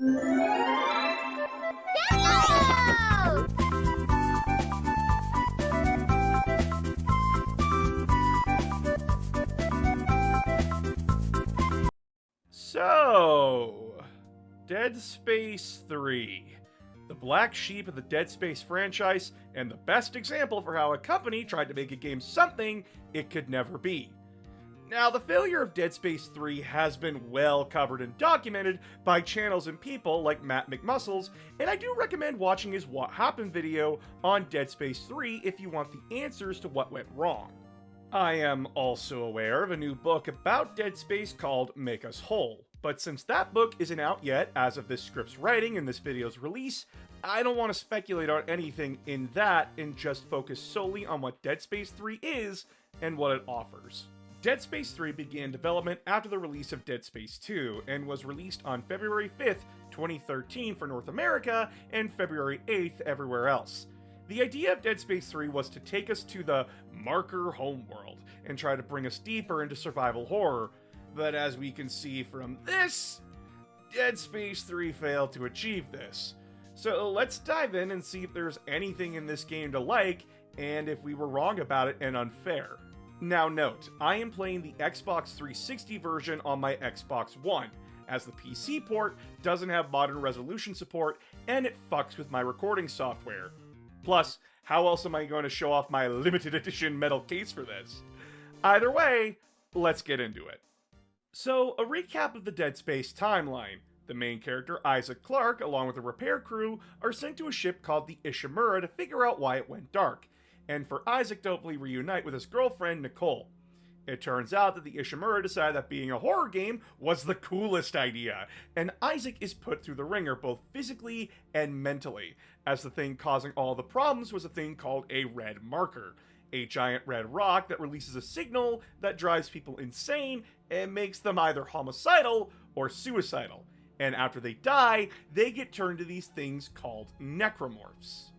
So, Dead Space 3. The black sheep of the Dead Space franchise, and the best example for how a company tried to make a game something it could never be. Now, the failure of Dead Space 3 has been well covered and documented by channels and people like Matt McMuscles, and I do recommend watching his What Happened video on Dead Space 3 if you want the answers to what went wrong. I am also aware of a new book about Dead Space called Make Us Whole, but since that book isn't out yet as of this script's writing and this video's release, I don't want to speculate on anything in that and just focus solely on what Dead Space 3 is and what it offers. Dead Space 3 began development after the release of Dead Space 2 and was released on February 5th, 2013 for North America and February 8th everywhere else. The idea of Dead Space 3 was to take us to the marker homeworld and try to bring us deeper into survival horror, but as we can see from this, Dead Space 3 failed to achieve this. So let's dive in and see if there's anything in this game to like, and if we were wrong about it and unfair. Now note, I am playing the Xbox 360 version on my Xbox One, as the PC port doesn't have modern resolution support and it fucks with my recording software. Plus, how else am I going to show off my limited edition metal case for this? Either way, let's get into it. So, a recap of the Dead Space timeline. The main character, Isaac Clarke, along with a repair crew, are sent to a ship called the Ishimura to figure out why it went dark, and for Isaac to hopefully reunite with his girlfriend, Nicole. It turns out that the Ishimura decided that being a horror game was the coolest idea, and Isaac is put through the ringer both physically and mentally, as the thing causing all the problems was a thing called a red marker, a giant red rock that releases a signal that drives people insane and makes them either homicidal or suicidal, and after they die, they get turned to these things called necromorphs.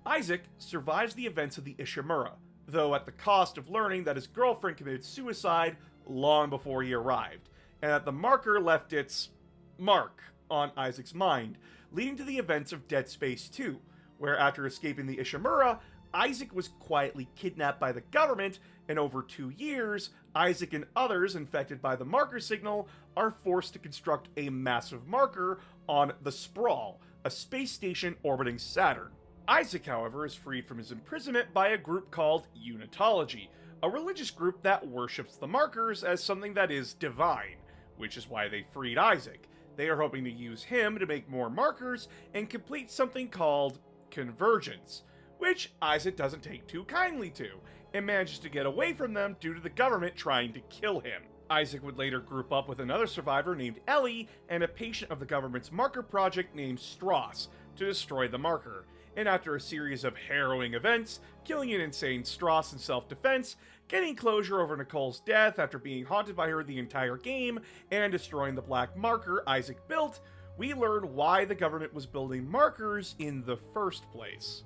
Isaac survives the events of the Ishimura, though at the cost of learning that his girlfriend committed suicide long before he arrived, and that the marker left its mark on Isaac's mind, leading to the events of Dead Space 2, where after escaping the Ishimura, Isaac was quietly kidnapped by the government, and over 2 years, Isaac and others infected by the marker signal are forced to construct a massive marker on the Sprawl, a space station orbiting Saturn. Isaac, however, is freed from his imprisonment by a group called Unitology, a religious group that worships the markers as something that is divine, which is why they freed Isaac. They are hoping to use him to make more markers and complete something called convergence, which Isaac doesn't take too kindly to, and manages to get away from them due to the government trying to kill him. Isaac would later group up with another survivor named Ellie and a patient of the government's marker project named Stross to destroy the marker. And after a series of harrowing events, killing an insane Stross in self-defense, getting closure over Nicole's death after being haunted by her the entire game, and destroying the black marker Isaac built, we learn why the government was building markers in the first place.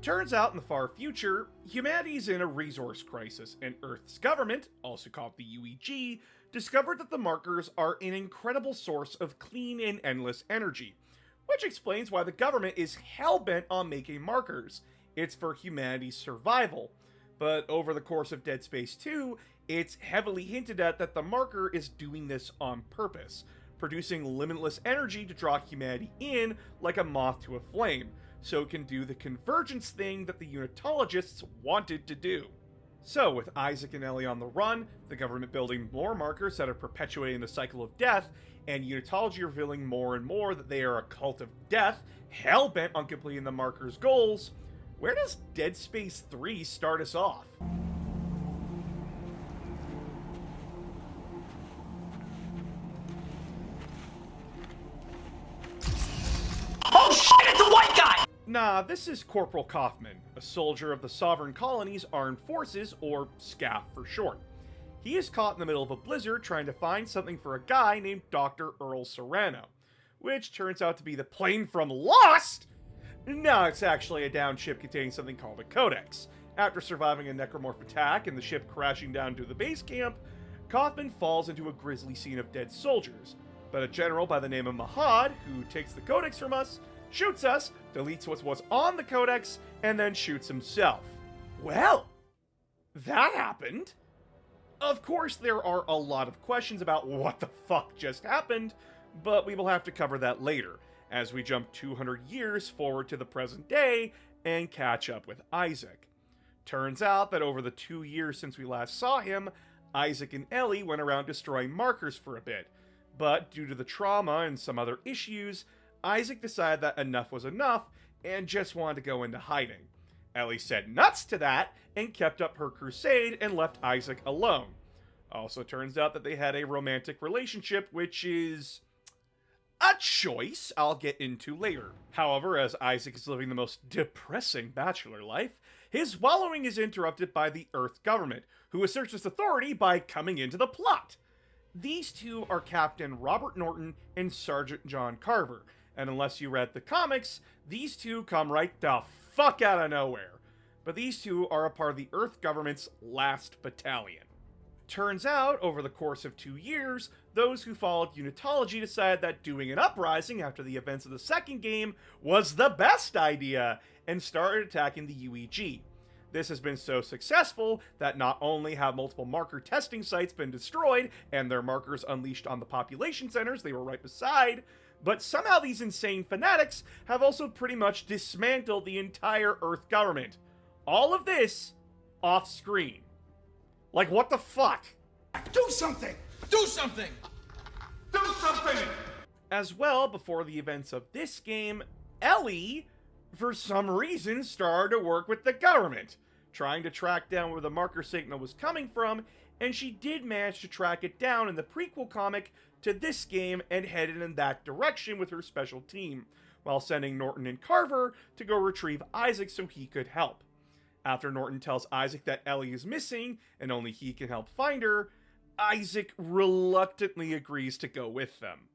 Turns out in the far future, humanity's in a resource crisis, and Earth's government, also called the UEG, discovered that the markers are an incredible source of clean and endless energy, which explains why the government is hell-bent on making markers. It's for humanity's survival. But over the course of Dead Space 2, it's heavily hinted at that the marker is doing this on purpose, producing limitless energy to draw humanity in like a moth to a flame, so it can do the convergence thing that the Unitologists wanted to do. So, with Isaac and Ellie on the run, the government building more markers that are perpetuating the cycle of death, and Unitology revealing more and more that they are a cult of death, hell-bent on completing the marker's goals, where does Dead Space 3 start us off? Oh shit, it's a white guy! Nah, this is Corporal Kaufman, a soldier of the Sovereign Colony's Armed Forces, or SCAF for short. He is caught in the middle of a blizzard trying to find something for a guy named Dr. Earl Serrano, which turns out to be the plane from Lost! No, it's actually a downed ship containing something called a Codex. After surviving a necromorph attack and the ship crashing down to the base camp, Kaufman falls into a grisly scene of dead soldiers, But a general by the name of Mahad, who takes the codex from us, shoots us, deletes what's on the codex, and then shoots himself. Well, that happened. Of course, there are a lot of questions about what the fuck just happened, but we will have to cover that later, as we jump 200 years forward to the present day and catch up with Isaac. Turns out that over the 2 years since we last saw him, Isaac and Ellie went around destroying markers for a bit, but due to the trauma and some other issues, Isaac decided that enough was enough and just wanted to go into hiding. Ellie said nuts to that and kept up her crusade and left Isaac alone. Also turns out that they had a romantic relationship, which is a choice I'll get into later. However, as Isaac is living the most depressing bachelor life, his wallowing is interrupted by the Earth government, who asserts its authority by coming into the plot. These two are Captain Robert Norton and Sergeant John Carver, and unless you read the comics, these two come right the fuck out of nowhere. But these two are a part of the Earth government's last battalion. Turns out, over the course of 2 years, those who followed Unitology decided that doing an uprising after the events of the second game was the best idea, and started attacking the UEG. This has been so successful that not only have multiple marker testing sites been destroyed and their markers unleashed on the population centers they were right beside, but somehow these insane fanatics have also pretty much dismantled the entire Earth government. All of this off screen. Like, what the fuck? Do something! Do something! Do something! As well, before the events of this game, Ellie, for some reason, started to work with the government, trying to track down where the marker signal was coming from, and she did manage to track it down in the prequel comic to this game and headed in that direction with her special team, while sending Norton and Carver to go retrieve Isaac so he could help. After Norton tells Isaac that Ellie is missing and only he can help find her, Isaac reluctantly agrees to go with them.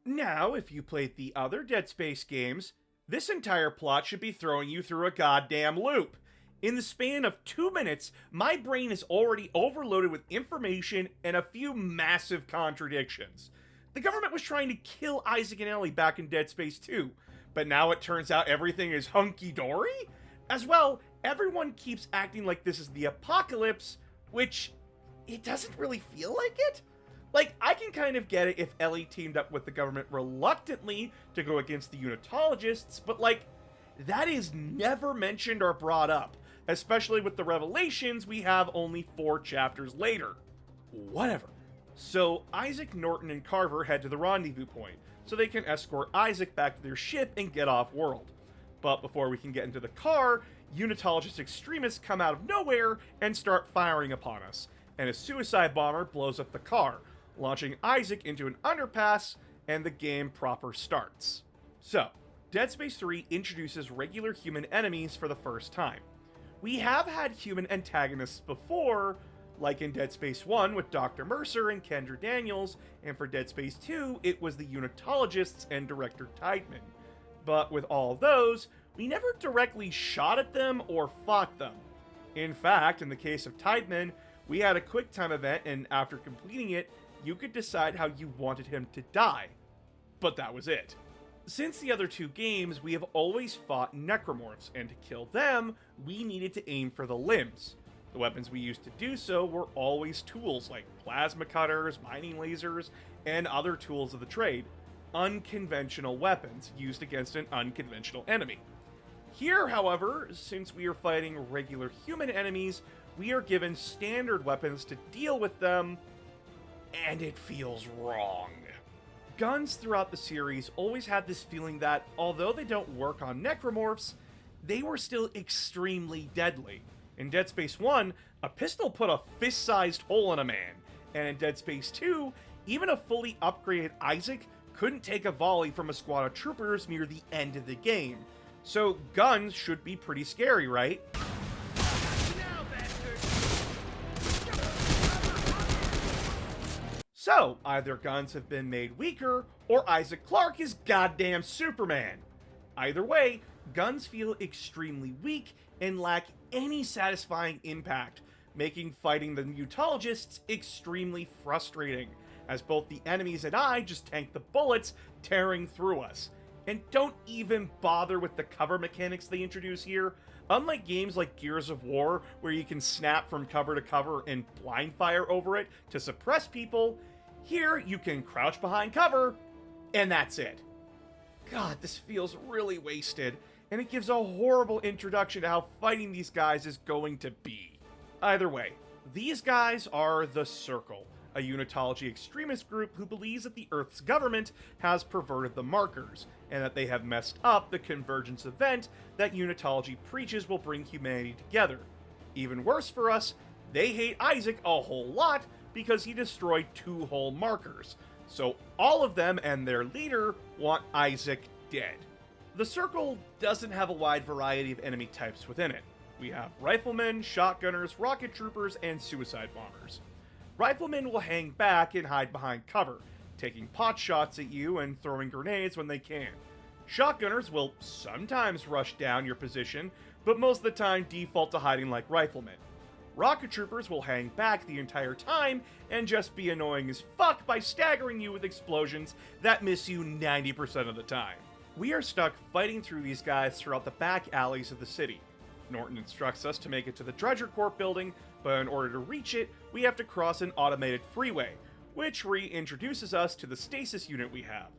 Now, if you played the other Dead Space games, this entire plot should be throwing you through a goddamn loop. In the span of 2 minutes, my brain is already overloaded with information and a few massive contradictions. The government was trying to kill Isaac and Ellie back in Dead Space 2, but now it turns out everything is hunky-dory? As well, everyone keeps acting like this is the apocalypse, which it doesn't really feel like it. Like, I can kind of get it if Ellie teamed up with the government reluctantly to go against the Unitologists, but like, that is never mentioned or brought up, especially with the revelations we have only 4 chapters later. Whatever. So, Isaac, Norton, and Carver head to the rendezvous point, so they can escort Isaac back to their ship and get off-world. But before we can get into the car, Unitologist extremists come out of nowhere and start firing upon us, and a suicide bomber blows up the car, launching Isaac into an underpass, and the game proper starts. So, Dead Space 3 introduces regular human enemies for the first time. We have had human antagonists before, like in Dead Space 1 with Dr. Mercer and Kendra Daniels, and for Dead Space 2, it was the Unitologists and Director Tideman. But with all those, we never directly shot at them or fought them. In fact, in the case of Tideman, we had a QuickTime event, and after completing it, you could decide how you wanted him to die. But that was it. Since the other 2 games, we have always fought necromorphs, and to kill them, we needed to aim for the limbs. The weapons we used to do so were always tools like plasma cutters, mining lasers, and other tools of the trade. Unconventional weapons used against an unconventional enemy. Here, however, since we are fighting regular human enemies, we are given standard weapons to deal with them, and it feels wrong. Guns throughout the series always had this feeling that, although they don't work on necromorphs, they were still extremely deadly. In Dead Space 1, a pistol put a fist-sized hole in a man, and in Dead Space 2, even a fully upgraded Isaac couldn't take a volley from a squad of troopers near the end of the game. So guns should be pretty scary, right? So, either guns have been made weaker, or Isaac Clarke is goddamn Superman. Either way, guns feel extremely weak and lack any satisfying impact, making fighting the Unitologists extremely frustrating, as both the enemies and I just tank the bullets tearing through us. And don't even bother with the cover mechanics they introduce here. Unlike games like Gears of War, where you can snap from cover to cover and blind fire over it to suppress people, here you can crouch behind cover, and that's it. God, this feels really wasted, and it gives a horrible introduction to how fighting these guys is going to be. Either way, these guys are the Circle, a Unitology extremist group who believes that the Earth's government has perverted the markers, and that they have messed up the convergence event that Unitology preaches will bring humanity together. Even worse for us, they hate Isaac a whole lot because he destroyed 2 whole markers, so all of them and their leader want Isaac dead. The Circle doesn't have a wide variety of enemy types within it. We have riflemen, shotgunners, rocket troopers, and suicide bombers. Riflemen will hang back and hide behind cover, taking pot shots at you and throwing grenades when they can. Shotgunners will sometimes rush down your position, but most of the time default to hiding like riflemen. Rocket troopers will hang back the entire time and just be annoying as fuck by staggering you with explosions that miss you 90% of the time. We are stuck fighting through these guys throughout the back alleys of the city. Norton instructs us to make it to the Dredger Corp building, but in order to reach it, we have to cross an automated freeway, which reintroduces us to the stasis unit we have.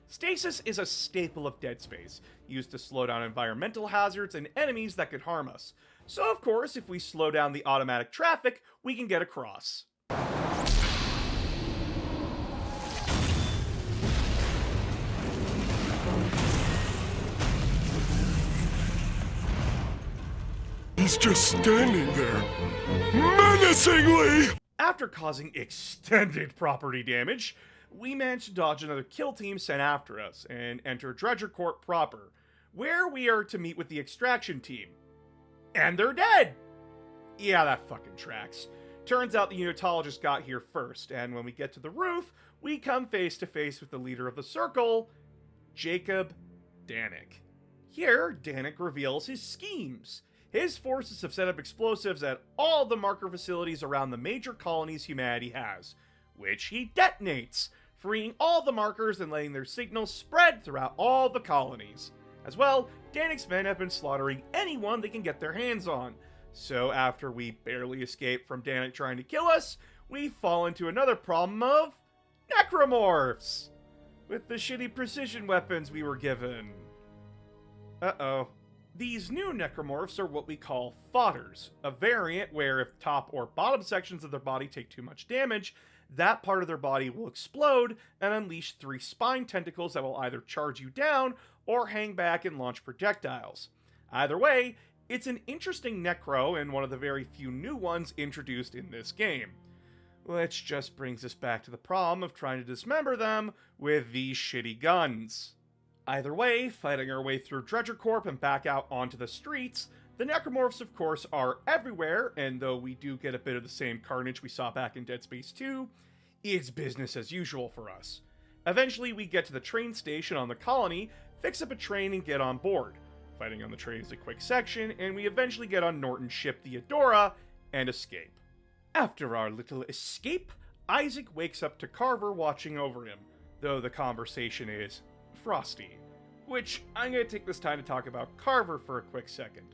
Stasis is a staple of Dead Space, used to slow down environmental hazards and enemies that could harm us. So of course, if we slow down the automatic traffic, we can get across. He's just standing there, menacingly! After causing extended property damage, we managed to dodge another kill team sent after us and enter Dredger Corp proper, where we are to meet with the extraction team. And they're dead! Yeah, that fucking tracks. Turns out the Unitologists got here first, and when we get to the roof, we come face to face with the leader of the Circle, Jacob Danik. Here, Danik reveals his schemes. His forces have set up explosives at all the marker facilities around the major colonies humanity has, which he detonates, freeing all the markers and letting their signals spread throughout all the colonies. As well, Danik's men have been slaughtering anyone they can get their hands on, so after we barely escape from Danik trying to kill us, we fall into another problem of necromorphs, with the shitty precision weapons we were given. Uh-oh. These new necromorphs are what we call fodders, a variant where if top or bottom sections of their body take too much damage, that part of their body will explode and unleash 3 spine tentacles that will either charge you down or hang back and launch projectiles. Either way, it's an interesting necro and one of the very few new ones introduced in this game. Which just brings us back to the problem of trying to dismember them with these shitty guns. Either way, fighting our way through Dredger Corp and back out onto the streets, the necromorphs of course are everywhere, and though we do get a bit of the same carnage we saw back in Dead Space 2, it's business as usual for us. Eventually we get to the train station on the colony, fix up a train and get on board. Fighting on the train is a quick section, and we eventually get on Norton's ship the Adora and escape. After our little escape, Isaac wakes up to Carver watching over him, though the conversation is frosty. Which, I'm going to take this time to talk about Carver for a quick second.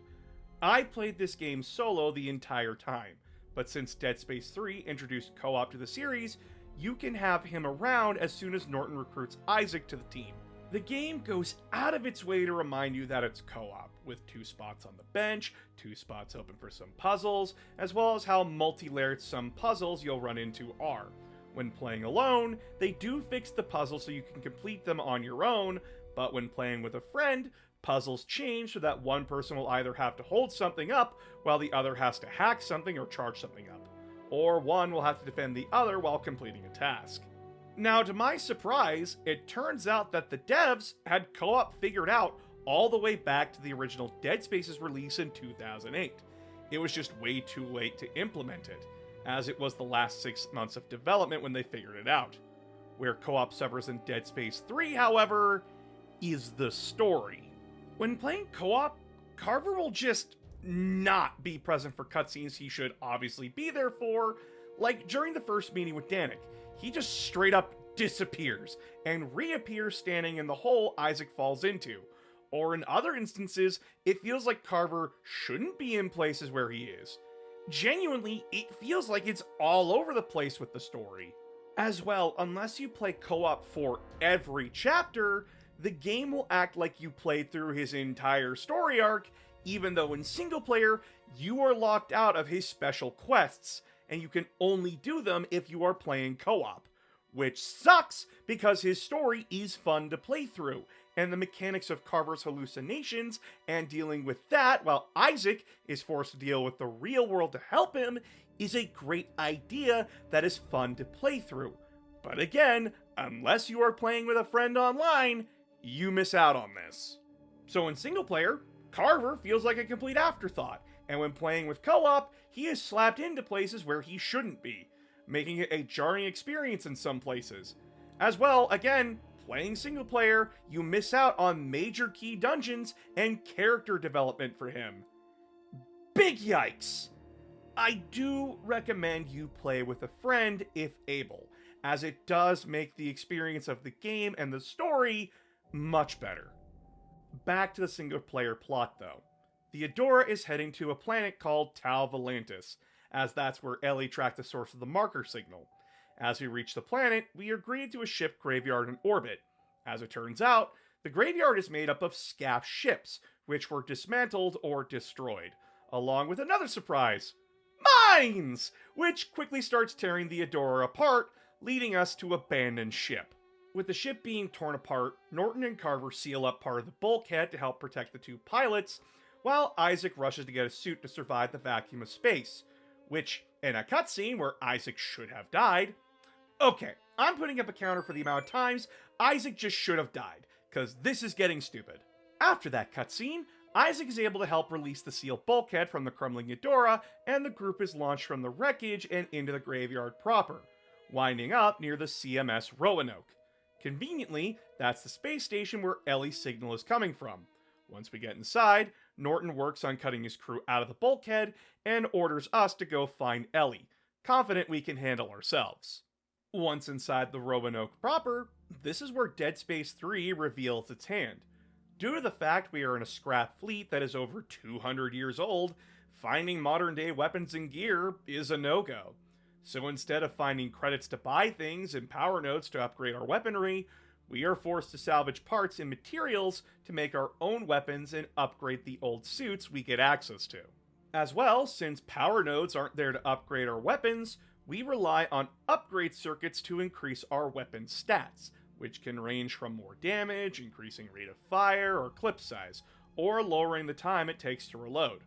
I played this game solo the entire time, but since Dead Space 3 introduced co-op to the series, you can have him around as soon as Norton recruits Isaac to the team. The game goes out of its way to remind you that it's co-op, with 2 spots on the bench, 2 spots open for some puzzles, as well as how multi-layered some puzzles you'll run into are. When playing alone, they do fix the puzzles so you can complete them on your own, but when playing with a friend, puzzles change so that one person will either have to hold something up while the other has to hack something or charge something up, or one will have to defend the other while completing a task. Now, to my surprise, it turns out that the devs had co-op figured out all the way back to the original Dead Space's release in 2008. It was just way too late to implement it, as it was the last 6 months of development when they figured it out. Where co-op suffers in Dead Space 3, however, is the story. When playing co-op, Carver will just not be present for cutscenes he should obviously be there for, like during the first meeting with Danik. he just straight up disappears and reappears standing in the hole Isaac falls into. Or in other instances, it feels like Carver shouldn't be in places where he is. Genuinely, it feels like it's all over the place with the story. As well, unless you play co-op for every chapter, the game will act like you played through his entire story arc, even though in single player, you are locked out of his special quests, and you can only do them if you are playing co-op. Which sucks, because his story is fun to play through, and the mechanics of Carver's hallucinations and dealing with that while Isaac is forced to deal with the real world to help him is a great idea that is fun to play through. But again, unless you are playing with a friend online, you miss out on this. So in single player, Carver feels like a complete afterthought, and when playing with co-op, he is slapped into places where he shouldn't be, making it a jarring experience in some places. As well, again, playing single player, you miss out on major key dungeons and character development for him. Big yikes! I do recommend you play with a friend if able, as it does make the experience of the game and the story much better. Back to the single player plot though. Theodora is heading to a planet called Tau Volantis, as that's where Ellie tracked the source of the marker signal. As we reach the planet, we are greeted to a ship graveyard in orbit. As it turns out, the graveyard is made up of scap ships, which were dismantled or destroyed, along with another surprise: mines! Which quickly starts tearing Theodora apart, leading us to abandon ship. With the ship being torn apart, Norton and Carver seal up part of the bulkhead to help protect the two pilots, while Isaac rushes to get a suit to survive the vacuum of space, which, in a cutscene where Isaac should have died... Okay, I'm putting up a counter for the amount of times Isaac just should have died, because this is getting stupid. After that cutscene, Isaac is able to help release the sealed bulkhead from the crumbling Eudora, and the group is launched from the wreckage and into the graveyard proper, winding up near the CMS Roanoke. Conveniently, that's the space station where Ellie's signal is coming from. Once we get inside, Norton works on cutting his crew out of the bulkhead and orders us to go find Ellie, confident we can handle ourselves. Once inside the Roanoke proper, this is where Dead Space 3 reveals its hand. Due to the fact we are in a scrap fleet that is over 200 years old, finding modern day weapons and gear is a no-go. So instead of finding credits to buy things and power nodes to upgrade our weaponry, we are forced to salvage parts and materials to make our own weapons and upgrade the old suits we get access to. As well, since power nodes aren't there to upgrade our weapons, we rely on upgrade circuits to increase our weapon stats, which can range from more damage, increasing rate of fire or clip size, or lowering the time it takes to reload.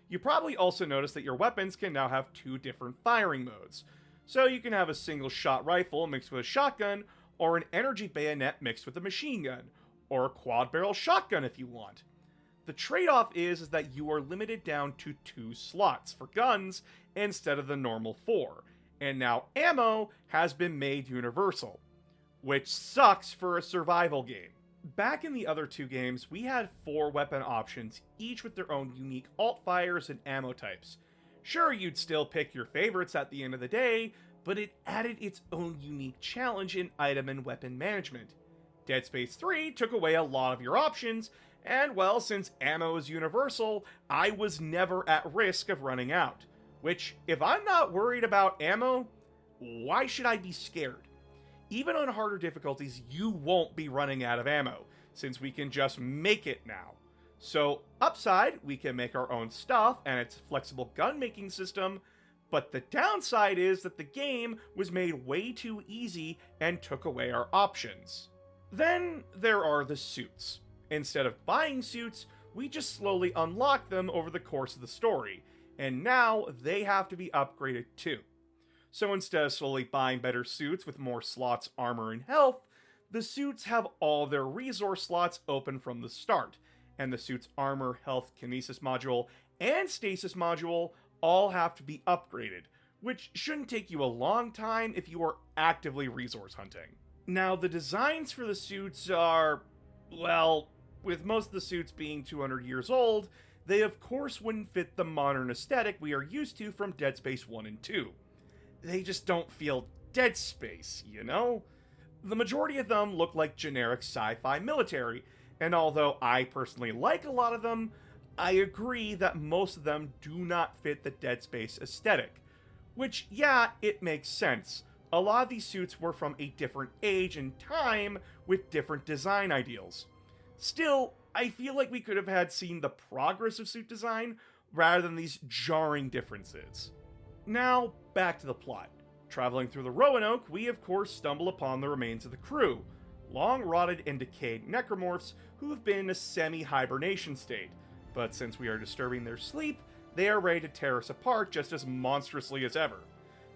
You probably also notice that your weapons can now have two different firing modes. So you can have a single shot rifle mixed with a shotgun, or an energy bayonet mixed with a machine gun, or a quad barrel shotgun if you want. The trade-off is that you are limited down to 2 slots for guns instead of the normal 4, and now ammo has been made universal, which sucks for a survival game. Back in the other 2 games, we had 4 weapon options, each with their own unique alt-fires and ammo types. Sure, you'd still pick your favorites at the end of the day, but it added its own unique challenge in item and weapon management. Dead Space 3 took away a lot of your options, and well, since ammo is universal, I was never at risk of running out. Which, if I'm not worried about ammo, why should I be scared? Even on harder difficulties, you won't be running out of ammo, since we can just make it now. So, upside, we can make our own stuff and its flexible gun making system, but the downside is that the game was made way too easy and took away our options. Then there are the suits. Instead of buying suits, we just slowly unlock them over the course of the story, and now they have to be upgraded too. So instead of slowly buying better suits with more slots, armor, and health, the suits have all their resource slots open from the start, and the suit's armor, health, kinesis module, and stasis module all have to be upgraded, which shouldn't take you a long time if you are actively resource hunting. Now, the designs for the suits are, well, with most of the suits being 200 years old, they of course wouldn't fit the modern aesthetic we are used to from Dead Space 1 and 2. They just don't feel Dead Space, you know? The majority of them look like generic sci-fi military, and although I personally like a lot of them, I agree that most of them do not fit the Dead Space aesthetic. Which, yeah, it makes sense. A lot of these suits were from a different age and time with different design ideals. Still, I feel like we could have had seen the progress of suit design rather than these jarring differences. Now, back to the plot. Traveling through the Roanoke, we of course stumble upon the remains of the crew, long rotted and decayed necromorphs who have been in a semi-hibernation state, but since we are disturbing their sleep, they are ready to tear us apart just as monstrously as ever.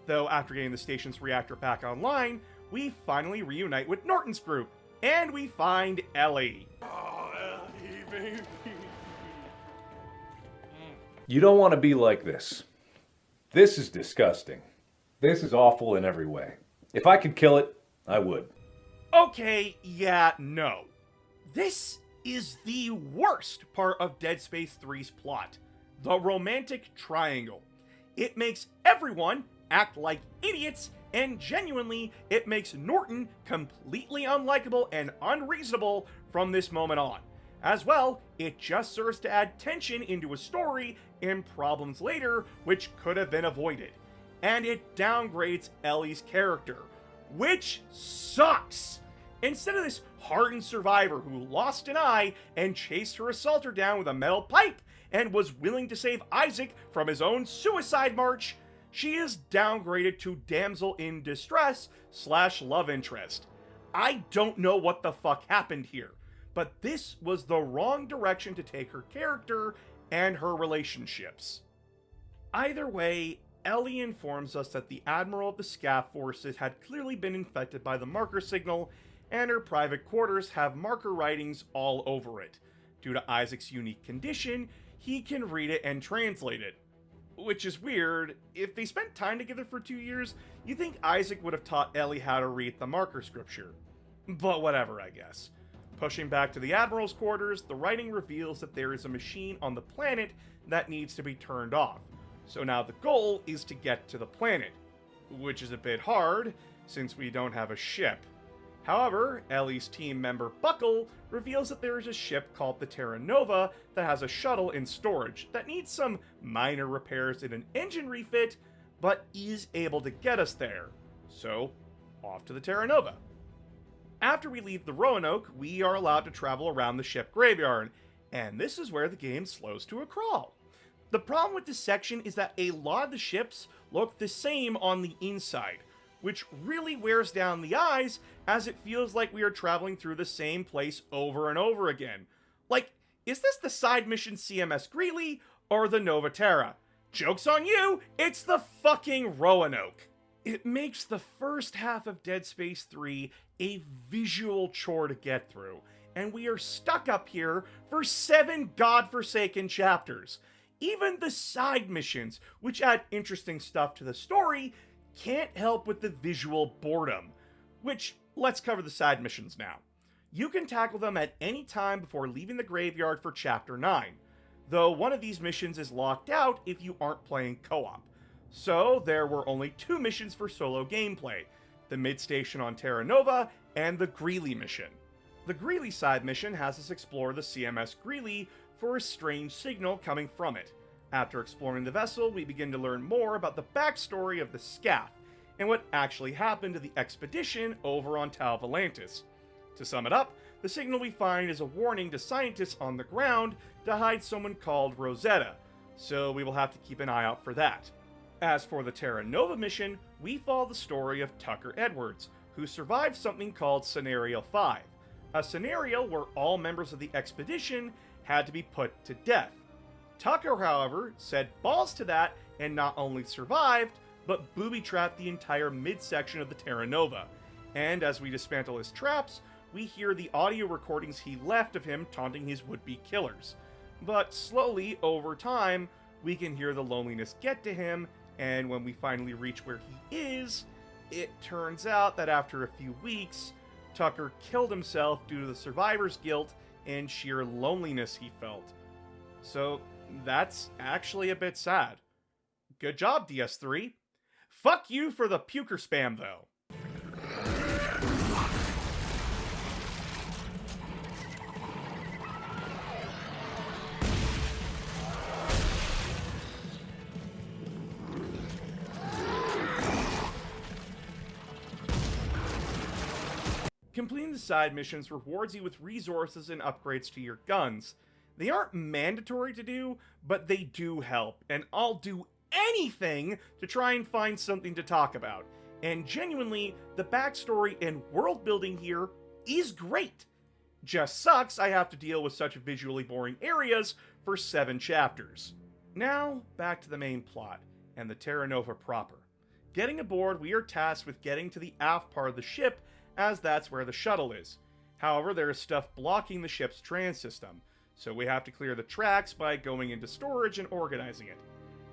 Though after getting the station's reactor back online, we finally reunite with Norton's group, and we find Ellie. Oh, Ellie, baby. You don't want to be like this. This is disgusting. This is awful in every way. If I could kill it, I would. Okay, yeah, no. This is the worst part of Dead Space 3's plot. The romantic triangle. It makes everyone act like idiots, and genuinely, it makes Norton completely unlikable and unreasonable from this moment on. As well, it just serves to add tension into a story and problems later which could have been avoided. And it downgrades Ellie's character, which sucks! Instead of this hardened survivor who lost an eye and chased her assaulter down with a metal pipe and was willing to save Isaac from his own suicide march, she is downgraded to damsel in distress / love interest. I don't know what the fuck happened here, but this was the wrong direction to take her character and her relationships. Either way, Ellie informs us that the Admiral of the Scav forces had clearly been infected by the marker signal, and her private quarters have marker writings all over it. Due to Isaac's unique condition, he can read it and translate it. Which is weird. If they spent time together for 2 years, you'd think Isaac would have taught Ellie how to read the marker scripture. But whatever, I guess. Pushing back to the Admiral's quarters, the writing reveals that there is a machine on the planet that needs to be turned off. So now the goal is to get to the planet, which is a bit hard since we don't have a ship. However, Ellie's team member Buckle reveals that there is a ship called the Terra Nova that has a shuttle in storage that needs some minor repairs and an engine refit, but is able to get us there. So, off to the Terra Nova. After we leave the Roanoke, we are allowed to travel around the ship graveyard, and this is where the game slows to a crawl. The problem with this section is that a lot of the ships look the same on the inside, which really wears down the eyes as it feels like we are traveling through the same place over and over again. Like, is this the side mission CMS Greeley or the Nova Terra? Joke's on you, it's the fucking Roanoke. It makes the first half of Dead Space 3 a visual chore to get through, and we are stuck up here for 7 godforsaken chapters. Even the side missions, which add interesting stuff to the story, can't help with the visual boredom. Which, let's cover the side missions now. You can tackle them at any time before leaving the graveyard for Chapter 9, though one of these missions is locked out if you aren't playing co-op. So there were only 2 missions for solo gameplay, the mid-station on Terra Nova and the Greeley mission. The Greeley side mission has us explore the CMS Greeley for a strange signal coming from it. After exploring the vessel, we begin to learn more about the backstory of the SCAF and what actually happened to the expedition over on Tau Volantis. To sum it up, the signal we find is a warning to scientists on the ground to hide someone called Rosetta, so we will have to keep an eye out for that. As for the Terra Nova mission, we follow the story of Tucker Edwards, who survived something called Scenario 5, a scenario where all members of the expedition had to be put to death. Tucker, however, said balls to that and not only survived, but booby-trapped the entire midsection of the Terra Nova. And as we dismantle his traps, we hear the audio recordings he left of him taunting his would-be killers. But slowly, over time, we can hear the loneliness get to him, and when we finally reach where he is, it turns out that after a few weeks, Tucker killed himself due to the survivor's guilt and sheer loneliness he felt. So that's actually a bit sad. Good job, DS3. Fuck you for the puker spam, though. Completing the side missions rewards you with resources and upgrades to your guns. They aren't mandatory to do, but they do help, and I'll do anything to try and find something to talk about. And genuinely, the backstory and world building here is great. Just sucks I have to deal with such visually boring areas for 7 chapters. Now, back to the main plot, and the Terra Nova proper. Getting aboard, we are tasked with getting to the aft part of the ship, as that's where the shuttle is. However, there is stuff blocking the ship's trans system, so we have to clear the tracks by going into storage and organizing it.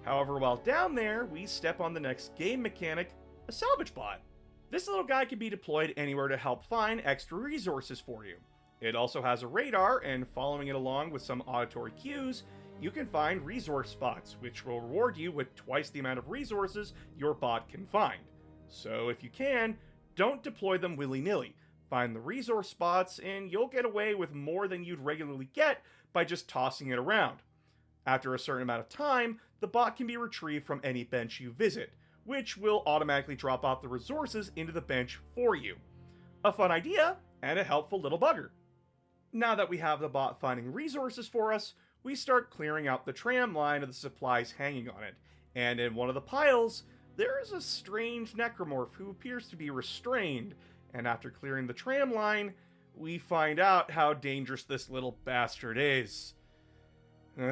However, while down there, we step on the next game mechanic, a salvage bot. This little guy can be deployed anywhere to help find extra resources for you. It also has a radar, and following it along with some auditory cues, you can find resource spots, which will reward you with twice the amount of resources your bot can find. So if you can, don't deploy them willy-nilly. Find the resource spots, and you'll get away with more than you'd regularly get by just tossing it around. After a certain amount of time, the bot can be retrieved from any bench you visit, which will automatically drop off the resources into the bench for you. A fun idea, and a helpful little bugger. Now that we have the bot finding resources for us, we start clearing out the tram line of the supplies hanging on it, and in one of the piles, there is a strange necromorph who appears to be restrained, and after clearing the tram line, we find out how dangerous this little bastard is. Oh,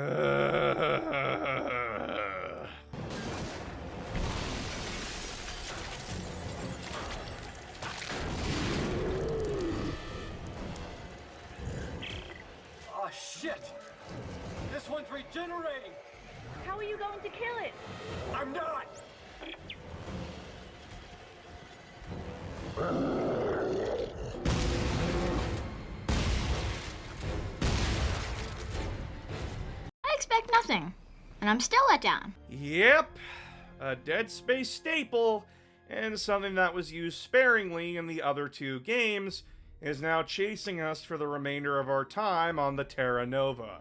shit! This one's regenerating! How are you going to kill it? I'm not! I expect nothing, and I'm still let down. Yep, a Dead Space staple, and something that was used sparingly in the other 2 games, is now chasing us for the remainder of our time on the Terra Nova,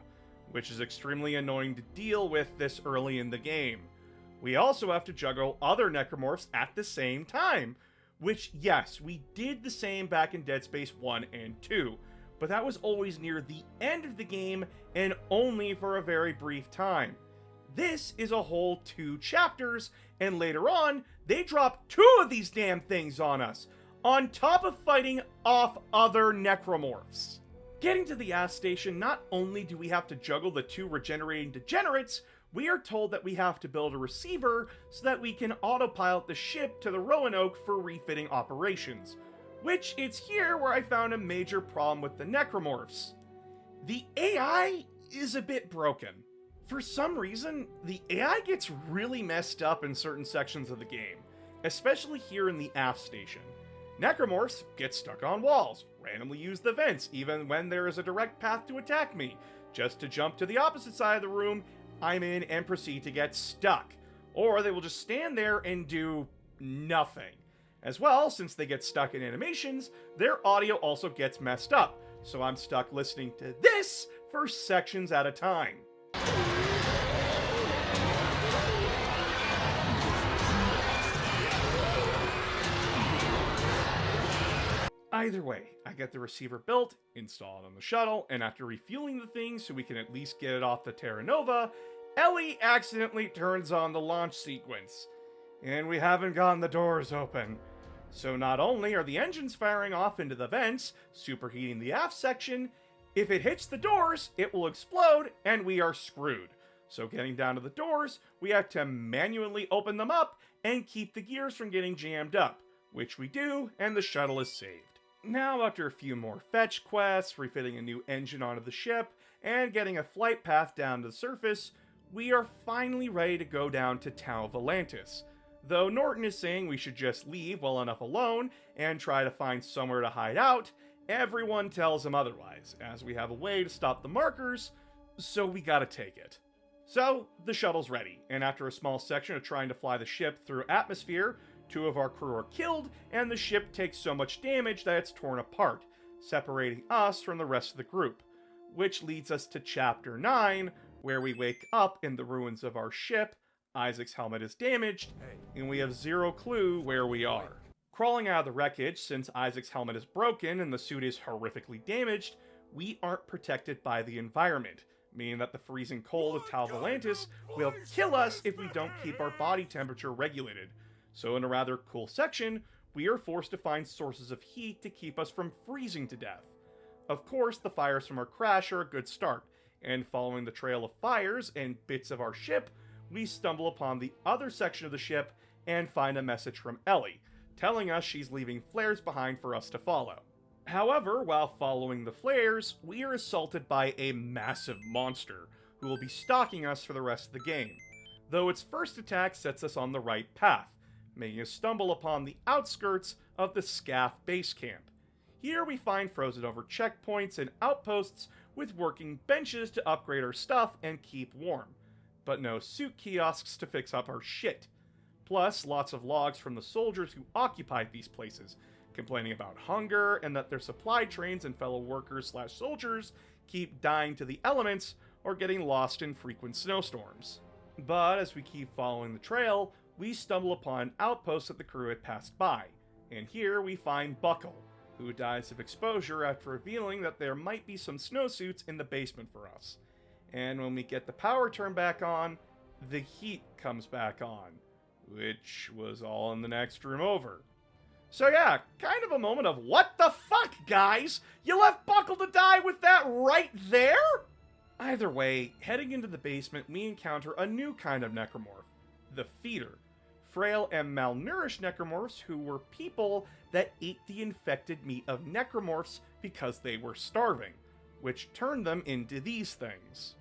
which is extremely annoying to deal with this early in the game. We also have to juggle other necromorphs at the same time, which, yes, we did the same back in Dead Space 1 and 2, but that was always near the end of the game and only for a very brief time. This is a whole 2 chapters, and later on, they drop 2 of these damn things on us, on top of fighting off other necromorphs. Getting to the aft station, not only do we have to juggle the 2 regenerating degenerates, we are told that we have to build a receiver so that we can autopilot the ship to the Roanoke for refitting operations. Which it's here where I found a major problem with the necromorphs. The AI is a bit broken. For some reason, the AI gets really messed up in certain sections of the game, especially here in the aft station. Necromorphs get stuck on walls, randomly use the vents even when there is a direct path to attack me, just to jump to the opposite side of the room I'm in and proceed to get stuck. Or they will just stand there and do nothing. As well, since they get stuck in animations, their audio also gets messed up, so I'm stuck listening to this for sections at a time. Either way, I get the receiver built, installed on the shuttle, and after refueling the thing so we can at least get it off the Terra Nova, Ellie accidentally turns on the launch sequence. And we haven't gotten the doors open. So not only are the engines firing off into the vents, superheating the aft section, if it hits the doors, it will explode and we are screwed. So getting down to the doors, we have to manually open them up and keep the gears from getting jammed up, which we do, and the shuttle is saved. Now, after a few more fetch quests, refitting a new engine onto the ship, and getting a flight path down to the surface, we are finally ready to go down to Tau Volantis. Though Norton is saying we should just leave well enough alone and try to find somewhere to hide out, everyone tells him otherwise, as we have a way to stop the markers, so we gotta take it. So, the shuttle's ready, and after a small section of trying to fly the ship through atmosphere, 2 of our crew are killed, and the ship takes so much damage that it's torn apart, separating us from the rest of the group. Which leads us to Chapter 9, where we wake up in the ruins of our ship, Isaac's helmet is damaged, and we have zero clue where we are. Crawling out of the wreckage, since Isaac's helmet is broken and the suit is horrifically damaged, we aren't protected by the environment, meaning that the freezing cold of Tal Volantis will kill us if we don't keep our body temperature regulated. So in a rather cool section, we are forced to find sources of heat to keep us from freezing to death. Of course, the fires from our crash are a good start, and following the trail of fires and bits of our ship, we stumble upon the other section of the ship and find a message from Ellie, telling us she's leaving flares behind for us to follow. However, while following the flares, we are assaulted by a massive monster, who will be stalking us for the rest of the game, though its first attack sets us on the right path, making us stumble upon the outskirts of the Scaff base camp. Here we find frozen over checkpoints and outposts with working benches to upgrade our stuff and keep warm, but no suit kiosks to fix up our shit. Plus, lots of logs from the soldiers who occupied these places, complaining about hunger and that their supply trains and fellow workers/soldiers keep dying to the elements or getting lost in frequent snowstorms. But as we keep following the trail, we stumble upon an outpost that the crew had passed by, and here we find Buckle, who dies of exposure after revealing that there might be some snowsuits in the basement for us. And when we get the power turned back on, the heat comes back on, which was all in the next room over. So yeah, kind of a moment of what the fuck, guys? You left Buckle to die with that right there? Either way, heading into the basement, we encounter a new kind of necromorph, the Feeder. Frail and malnourished necromorphs who were people that ate the infected meat of necromorphs because they were starving, which turned them into these things.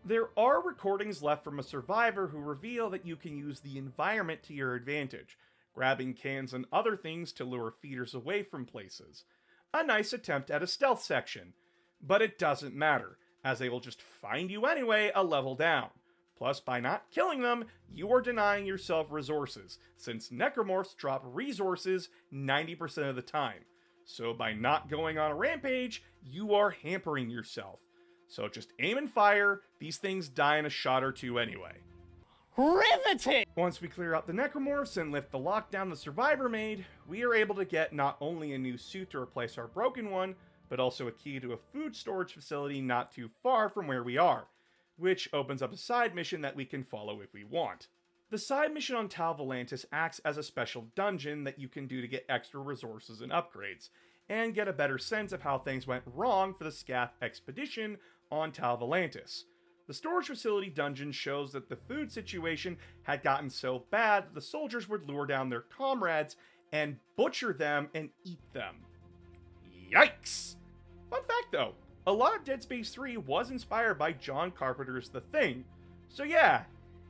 There are recordings left from a survivor who reveal that you can use the environment to your advantage, grabbing cans and other things to lure feeders away from places. A nice attempt at a stealth section, but it doesn't matter, as they will just find you anyway a level down. Plus, by not killing them, you are denying yourself resources, since necromorphs drop resources 90% of the time. So by not going on a rampage, you are hampering yourself. So just aim and fire, these things die in a shot or two anyway. Riveting! Once we clear out the necromorphs and lift the lockdown the survivor made, we are able to get not only a new suit to replace our broken one, but also a key to a food storage facility not too far from where we are, which opens up a side mission that we can follow if we want. The side mission on Tal Volantis acts as a special dungeon that you can do to get extra resources and upgrades, and get a better sense of how things went wrong for the Scaff expedition on Tal Volantis. The storage facility dungeon shows that the food situation had gotten so bad that the soldiers would lure down their comrades and butcher them and eat them. Yikes! Fun fact though, a lot of Dead Space 3 was inspired by John Carpenter's The Thing, so yeah,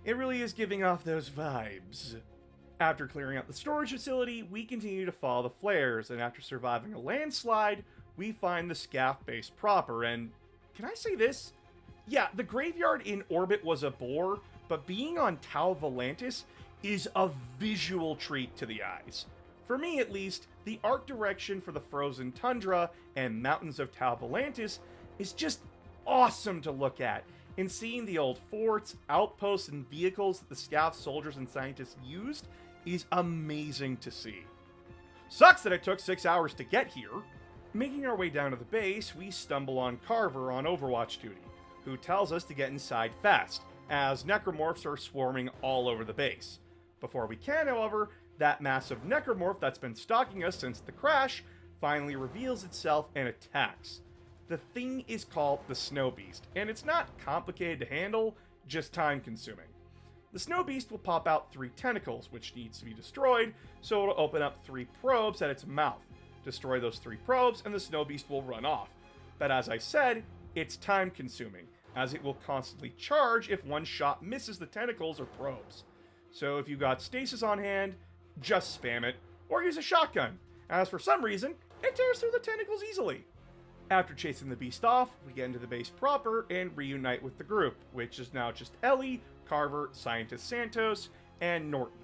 it really is giving off those vibes. After clearing out the storage facility, we continue to follow the flares, and after surviving a landslide, we find the Scaff base proper, and can I say this? Yeah, the graveyard in orbit was a bore, but being on Tal Volantis is a visual treat to the eyes. For me at least, the art direction for the frozen tundra and mountains of Tal Volantis is just awesome to look at, and seeing the old forts, outposts, and vehicles that the Scaff soldiers and scientists used is amazing to see. Sucks that it took 6 hours to get here. Making our way down to the base, we stumble on Carver on Overwatch duty, who tells us to get inside fast, as necromorphs are swarming all over the base. Before we can, however, that massive necromorph that's been stalking us since the crash finally reveals itself and attacks. The thing is called the Snow Beast, and it's not complicated to handle, just time consuming. The Snow Beast will pop out 3 tentacles, which needs to be destroyed, so it'll open up 3 probes at its mouth. Destroy those 3 probes, and the Snow Beast will run off. But as I said, it's time consuming, as it will constantly charge if one shot misses the tentacles or probes. So if you got stasis on hand, just spam it, or use a shotgun, as for some reason, it tears through the tentacles easily. After chasing the beast off, we get into the base proper and reunite with the group, which is now just Ellie, Carver, Scientist Santos, and Norton.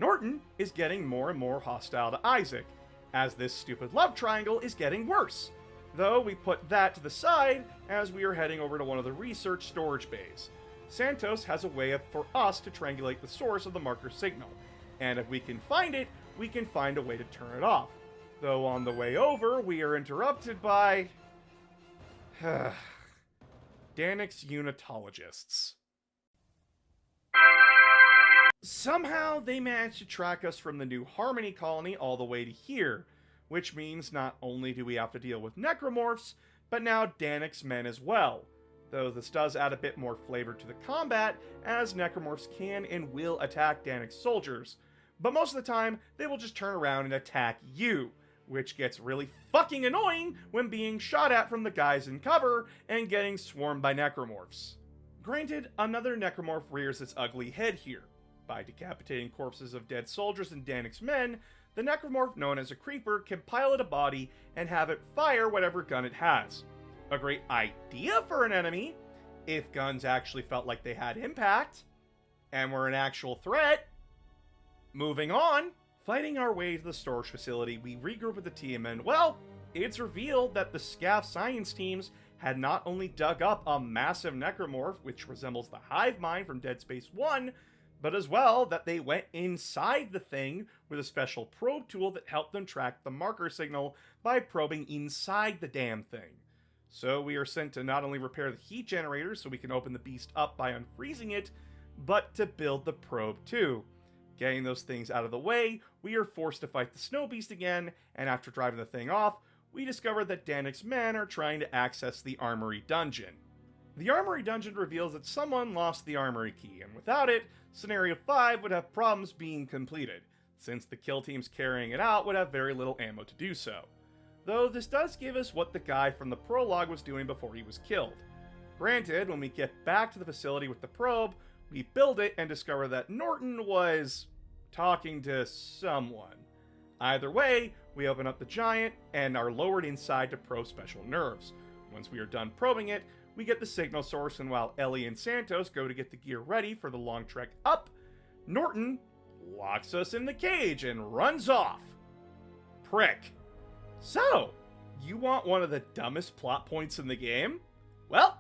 Norton is getting more and more hostile to Isaac, as this stupid love triangle is getting worse. Though we put that to the side as we are heading over to one of the research storage bays. Santos has a way for us to triangulate the source of the marker signal, and if we can find it, we can find a way to turn it off. Though on the way over, we are interrupted by... Danik's unitologists. Somehow, they managed to track us from the new Harmony colony all the way to here, which means not only do we have to deal with necromorphs, but now Danik's men as well. Though this does add a bit more flavor to the combat, as necromorphs can and will attack Danik's soldiers, but most of the time, they will just turn around and attack you, which gets really fucking annoying when being shot at from the guys in cover and getting swarmed by necromorphs. Granted, another necromorph rears its ugly head here. By decapitating corpses of dead soldiers and Danik's men, the necromorph known as a creeper can pilot a body and have it fire whatever gun it has. A great idea for an enemy, if guns actually felt like they had impact, and were an actual threat. Moving on, fighting our way to the storage facility, we regroup with the team and, well, it's revealed that the SCAF science teams had not only dug up a massive necromorph, which resembles the hive mind from Dead Space 1, but as well that they went inside the thing with a special probe tool that helped them track the marker signal by probing inside the damn thing. So we are sent to not only repair the heat generator so we can open the beast up by unfreezing it, but to build the probe too. Getting those things out of the way, we are forced to fight the snow beast again, and after driving the thing off, we discover that Danik's men are trying to access the armory dungeon. The armory dungeon reveals that someone lost the armory key, and without it, Scenario 5 would have problems being completed, since the kill teams carrying it out would have very little ammo to do so. Though this does give us what the guy from the prologue was doing before he was killed. Granted, when we get back to the facility with the probe, we build it and discover that Norton was talking to someone. Either way, we open up the giant and are lowered inside to probe special nerves. Once we are done probing it, we get the signal source, and while Ellie and Santos go to get the gear ready for the long trek up, Norton locks us in the cage and runs off. Prick. So, you want one of the dumbest plot points in the game? Well,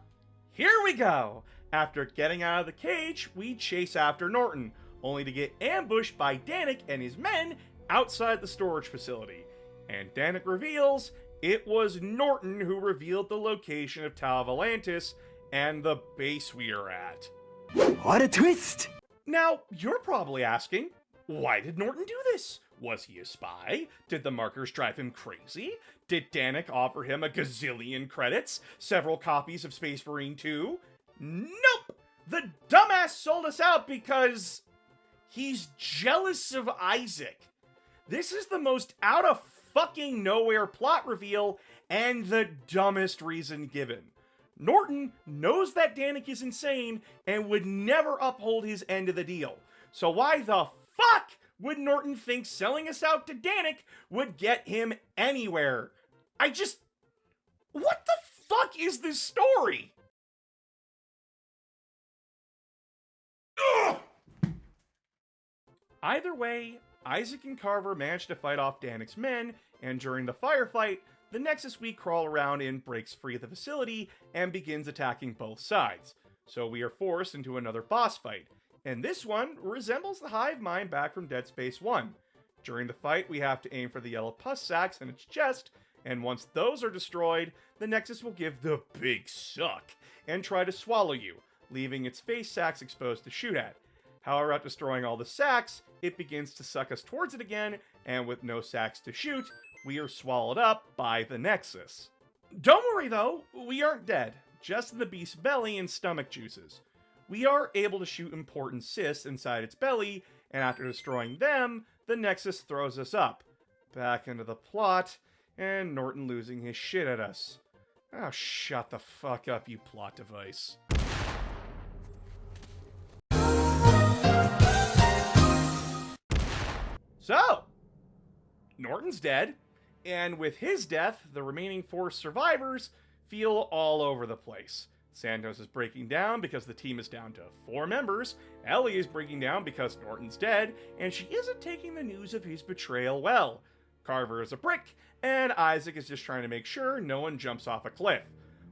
here we go! After getting out of the cage, we chase after Norton, only to get ambushed by Danik and his men outside the storage facility. And Danik reveals it was Norton who revealed the location of Tau Volantis and the base we are at. What a twist! Now, you're probably asking, why did Norton do this? Was he a spy? Did the markers drive him crazy? Did Danik offer him a gazillion credits? Several copies of Space Marine 2? Nope! The dumbass sold us out because he's jealous of Isaac. This is the most out of fucking nowhere plot reveal and the dumbest reason given. Norton knows that Danik is insane and would never uphold his end of the deal. So why the fuck would Norton think selling us out to Danik would get him anywhere? What the fuck is this story? Ugh! Either way, Isaac and Carver manage to fight off Danik's men, and during the firefight, the Nexus we crawl around in breaks free of the facility and begins attacking both sides. So we are forced into another boss fight, and this one resembles the hive mind back from Dead Space 1. During the fight, we have to aim for the yellow pus sacs in its chest, and once those are destroyed, the Nexus will give the big suck and try to swallow you, leaving its face sacs exposed to shoot at. However, after destroying all the sacs, it begins to suck us towards it again, and with no sacs to shoot, we are swallowed up by the Nexus. Don't worry though, we aren't dead, just in the beast's belly and stomach juices. We are able to shoot important cysts inside its belly, and after destroying them, the Nexus throws us up, back into the plot, and Norton losing his shit at us. Oh, shut the fuck up, you plot device. So, Norton's dead, And with his death, the remaining 4 survivors feel all over the place. Santos is breaking down because the team is down to 4 members, Ellie is breaking down because Norton's dead, and she isn't taking the news of his betrayal well. Carver is a prick, and Isaac is just trying to make sure no one jumps off a cliff.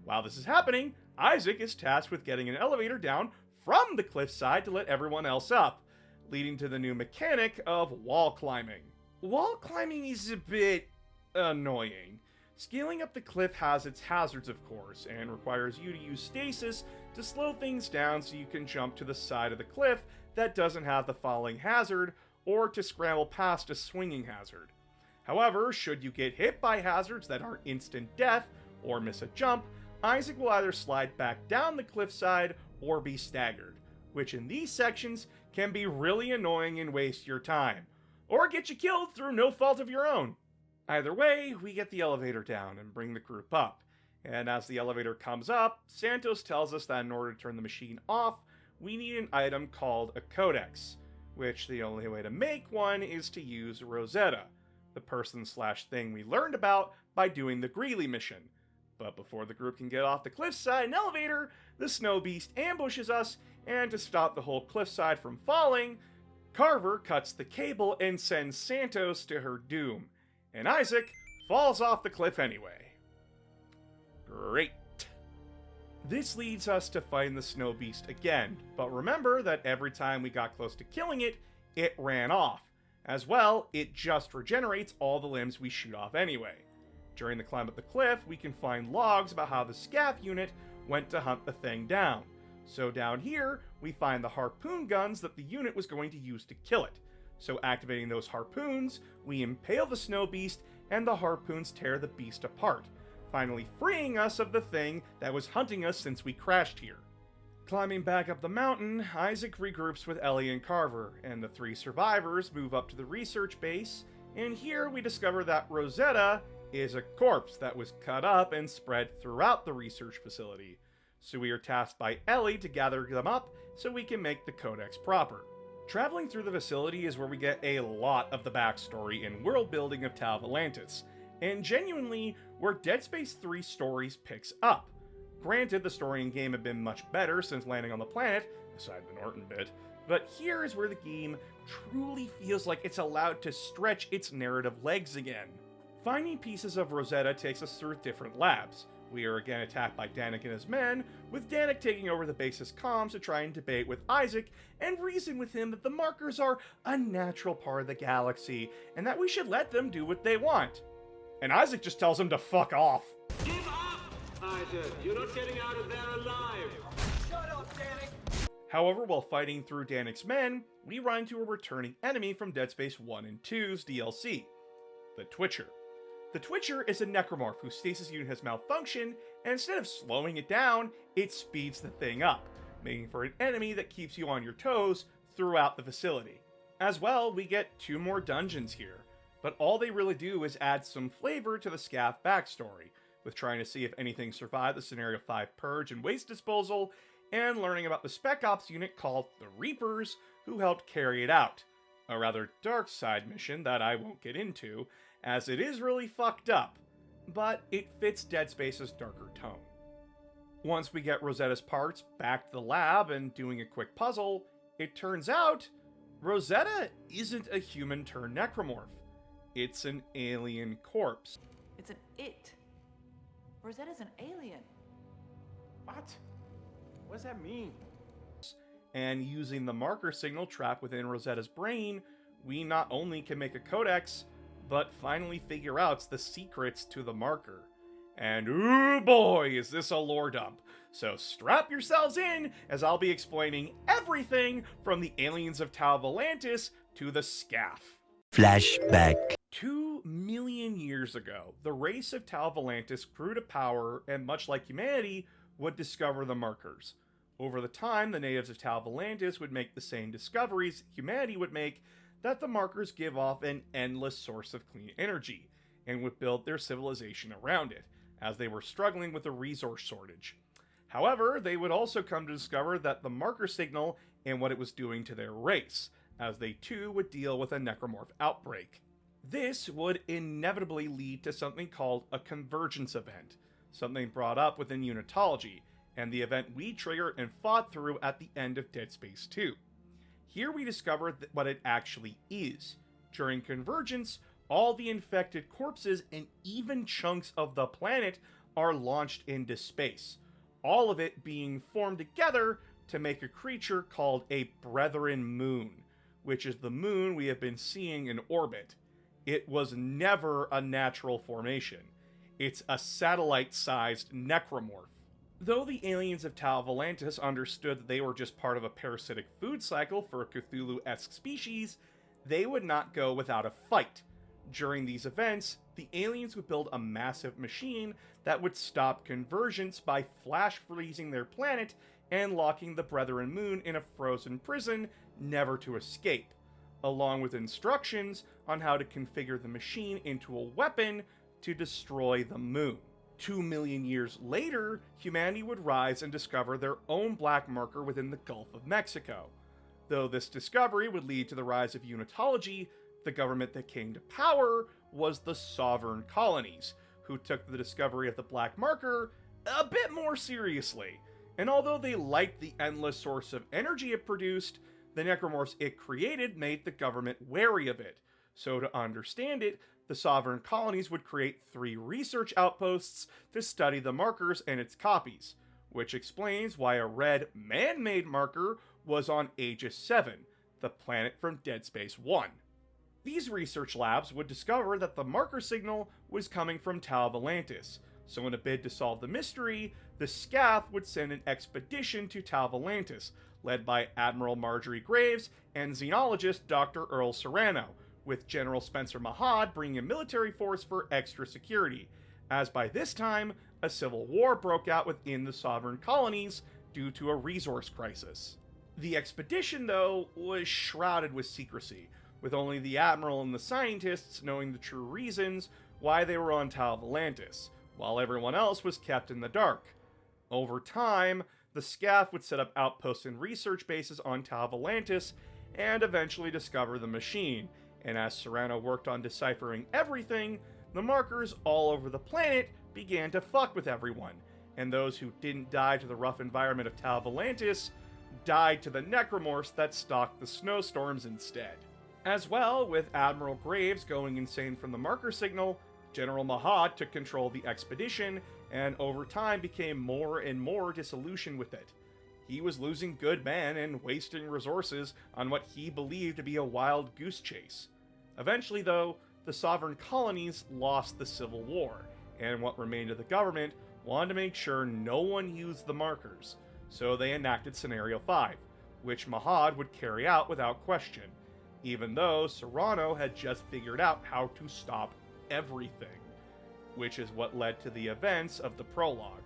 While this is happening, Isaac is tasked with getting an elevator down from the cliffside to let everyone else up, leading to the new mechanic of wall climbing. Wall climbing is a bit annoying. Scaling up the cliff has its hazards, of course, and requires you to use stasis to slow things down so you can jump to the side of the cliff that doesn't have the falling hazard, or to scramble past a swinging hazard. However, should you get hit by hazards that aren't instant death, or miss a jump, Isaac will either slide back down the cliffside or be staggered, which in these sections can be really annoying and waste your time, or get you killed through no fault of your own. Either way, we get the elevator down and bring the group up, and as the elevator comes up, Santos tells us that in order to turn the machine off, we need an item called a codex, which the only way to make one is to use Rosetta, the person/thing we learned about by doing the Greeley mission. But before the group can get off the cliffside and elevator, the snow beast ambushes us, and to stop the whole cliffside from falling, Carver cuts the cable and sends Santos to her doom, and Isaac falls off the cliff anyway. Great. This leads us to fighting the snow beast again, but remember that every time we got close to killing it, it ran off. As well, it just regenerates all the limbs we shoot off anyway. During the climb up the cliff, we can find logs about how the SCAF unit went to hunt the thing down. So down here, we find the harpoon guns that the unit was going to use to kill it. So activating those harpoons, we impale the snow beast, and the harpoons tear the beast apart, finally freeing us of the thing that was hunting us since we crashed here. Climbing back up the mountain, Isaac regroups with Ellie and Carver, and the 3 survivors move up to the research base, and here we discover that Rosetta is a corpse that was cut up and spread throughout the research facility. So we are tasked by Ellie to gather them up so we can make the codex proper. Traveling through the facility is where we get a lot of the backstory and world building of Tau Volantis, and genuinely where Dead Space 3 stories picks up. Granted, the story in game had been much better since landing on the planet, aside the Norton bit, but here is where the game truly feels like it's allowed to stretch its narrative legs again. Finding pieces of Rosetta takes us through different labs. We are again attacked by Danik and his men, with Danik taking over the base's comms to try and debate with Isaac and reason with him that the markers are a natural part of the galaxy and that we should let them do what they want. And Isaac just tells him to fuck off. Give up! Isaac, you're not getting out of there alive! Shut up, Danik! However, while fighting through Danik's men, we run into a returning enemy from Dead Space 1 and 2's DLC, the Twitcher. The Twitcher is a necromorph whose stasis unit has malfunctioned, and instead of slowing it down, it speeds the thing up, making for an enemy that keeps you on your toes throughout the facility. As well, we get 2 more dungeons here, but all they really do is add some flavor to the SCAF backstory, with trying to see if anything survived the Scenario 5 purge and waste disposal, and learning about the Spec Ops unit called the Reapers, who helped carry it out. A rather dark side mission that I won't get into, as it is really fucked up, but it fits Dead Space's darker tone. Once we get Rosetta's parts back to the lab and doing a quick puzzle, it turns out Rosetta isn't a human-turned-necromorph. It's an alien corpse. It's an it. Rosetta's an alien. What? What does that mean? And using the marker signal trapped within Rosetta's brain, we not only can make a codex, but finally figure out the secrets to the marker. And ooh boy, is this a lore dump. So strap yourselves in, as I'll be explaining everything from the aliens of Tau Volantis to the SCAF. Flashback. 2 million years ago, the race of Tau Volantis grew to power, and much like humanity, would discover the markers. Over the time, the natives of Tau Volantis would make the same discoveries humanity would make, that the markers give off an endless source of clean energy, and would build their civilization around it, as they were struggling with a resource shortage. However, they would also come to discover that the marker signal and what it was doing to their race, as they too would deal with a necromorph outbreak. This would inevitably lead to something called a convergence event, something brought up within Unitology, and the event we triggered and fought through at the end of Dead Space 2. Here we discovered what it actually is. During convergence, all the infected corpses and even chunks of the planet are launched into space, all of it being formed together to make a creature called a Brethren Moon, which is the moon we have been seeing in orbit. It was never a natural formation. It's a satellite-sized necromorph. Though the aliens of Tau Volantis understood that they were just part of a parasitic food cycle for a Cthulhu-esque species, they would not go without a fight. During these events, the aliens would build a massive machine that would stop convergence by flash freezing their planet and locking the Brethren Moon in a frozen prison, never to escape, along with instructions on how to configure the machine into a weapon to destroy the moon. 2 million years later, humanity would rise and discover their own black marker within the Gulf of Mexico. Though this discovery would lead to the rise of Unitology, the government that came to power was the Sovereign Colonies, who took the discovery of the black marker a bit more seriously. And although they liked the endless source of energy it produced, the necromorphs it created made the government wary of it. So to understand it, the Sovereign Colonies would create 3 research outposts to study the markers and its copies, which explains why a red man-made marker was on Aegis 7, the planet from Dead Space 1. These research labs would discover that the marker signal was coming from Tau Volantis, so in a bid to solve the mystery, the SCAF would send an expedition to Tau Volantis, led by Admiral Marjorie Graves and xenologist Dr. Earl Serrano, with General Spencer Mahad bringing a military force for extra security, as by this time, a civil war broke out within the Sovereign Colonies due to a resource crisis. The expedition, though, was shrouded with secrecy, with only the Admiral and the scientists knowing the true reasons why they were on Tau Volantis, while everyone else was kept in the dark. Over time, the SCAF would set up outposts and research bases on Tau Volantis and eventually discover the machine, and as Serrano worked on deciphering everything, the markers all over the planet began to fuck with everyone, and those who didn't die to the rough environment of Tau Volantis died to the necromorphs that stalked the snowstorms instead. As well, with Admiral Graves going insane from the marker signal, General Mahad took control of the expedition, and over time became more and more disillusioned with it. He was losing good men and wasting resources on what he believed to be a wild goose chase. Eventually, though, the Sovereign Colonies lost the Civil War, and what remained of the government wanted to make sure no one used the markers, so they enacted Scenario 5, which Mahad would carry out without question, even though Serrano had just figured out how to stop everything, which is what led to the events of the prologue,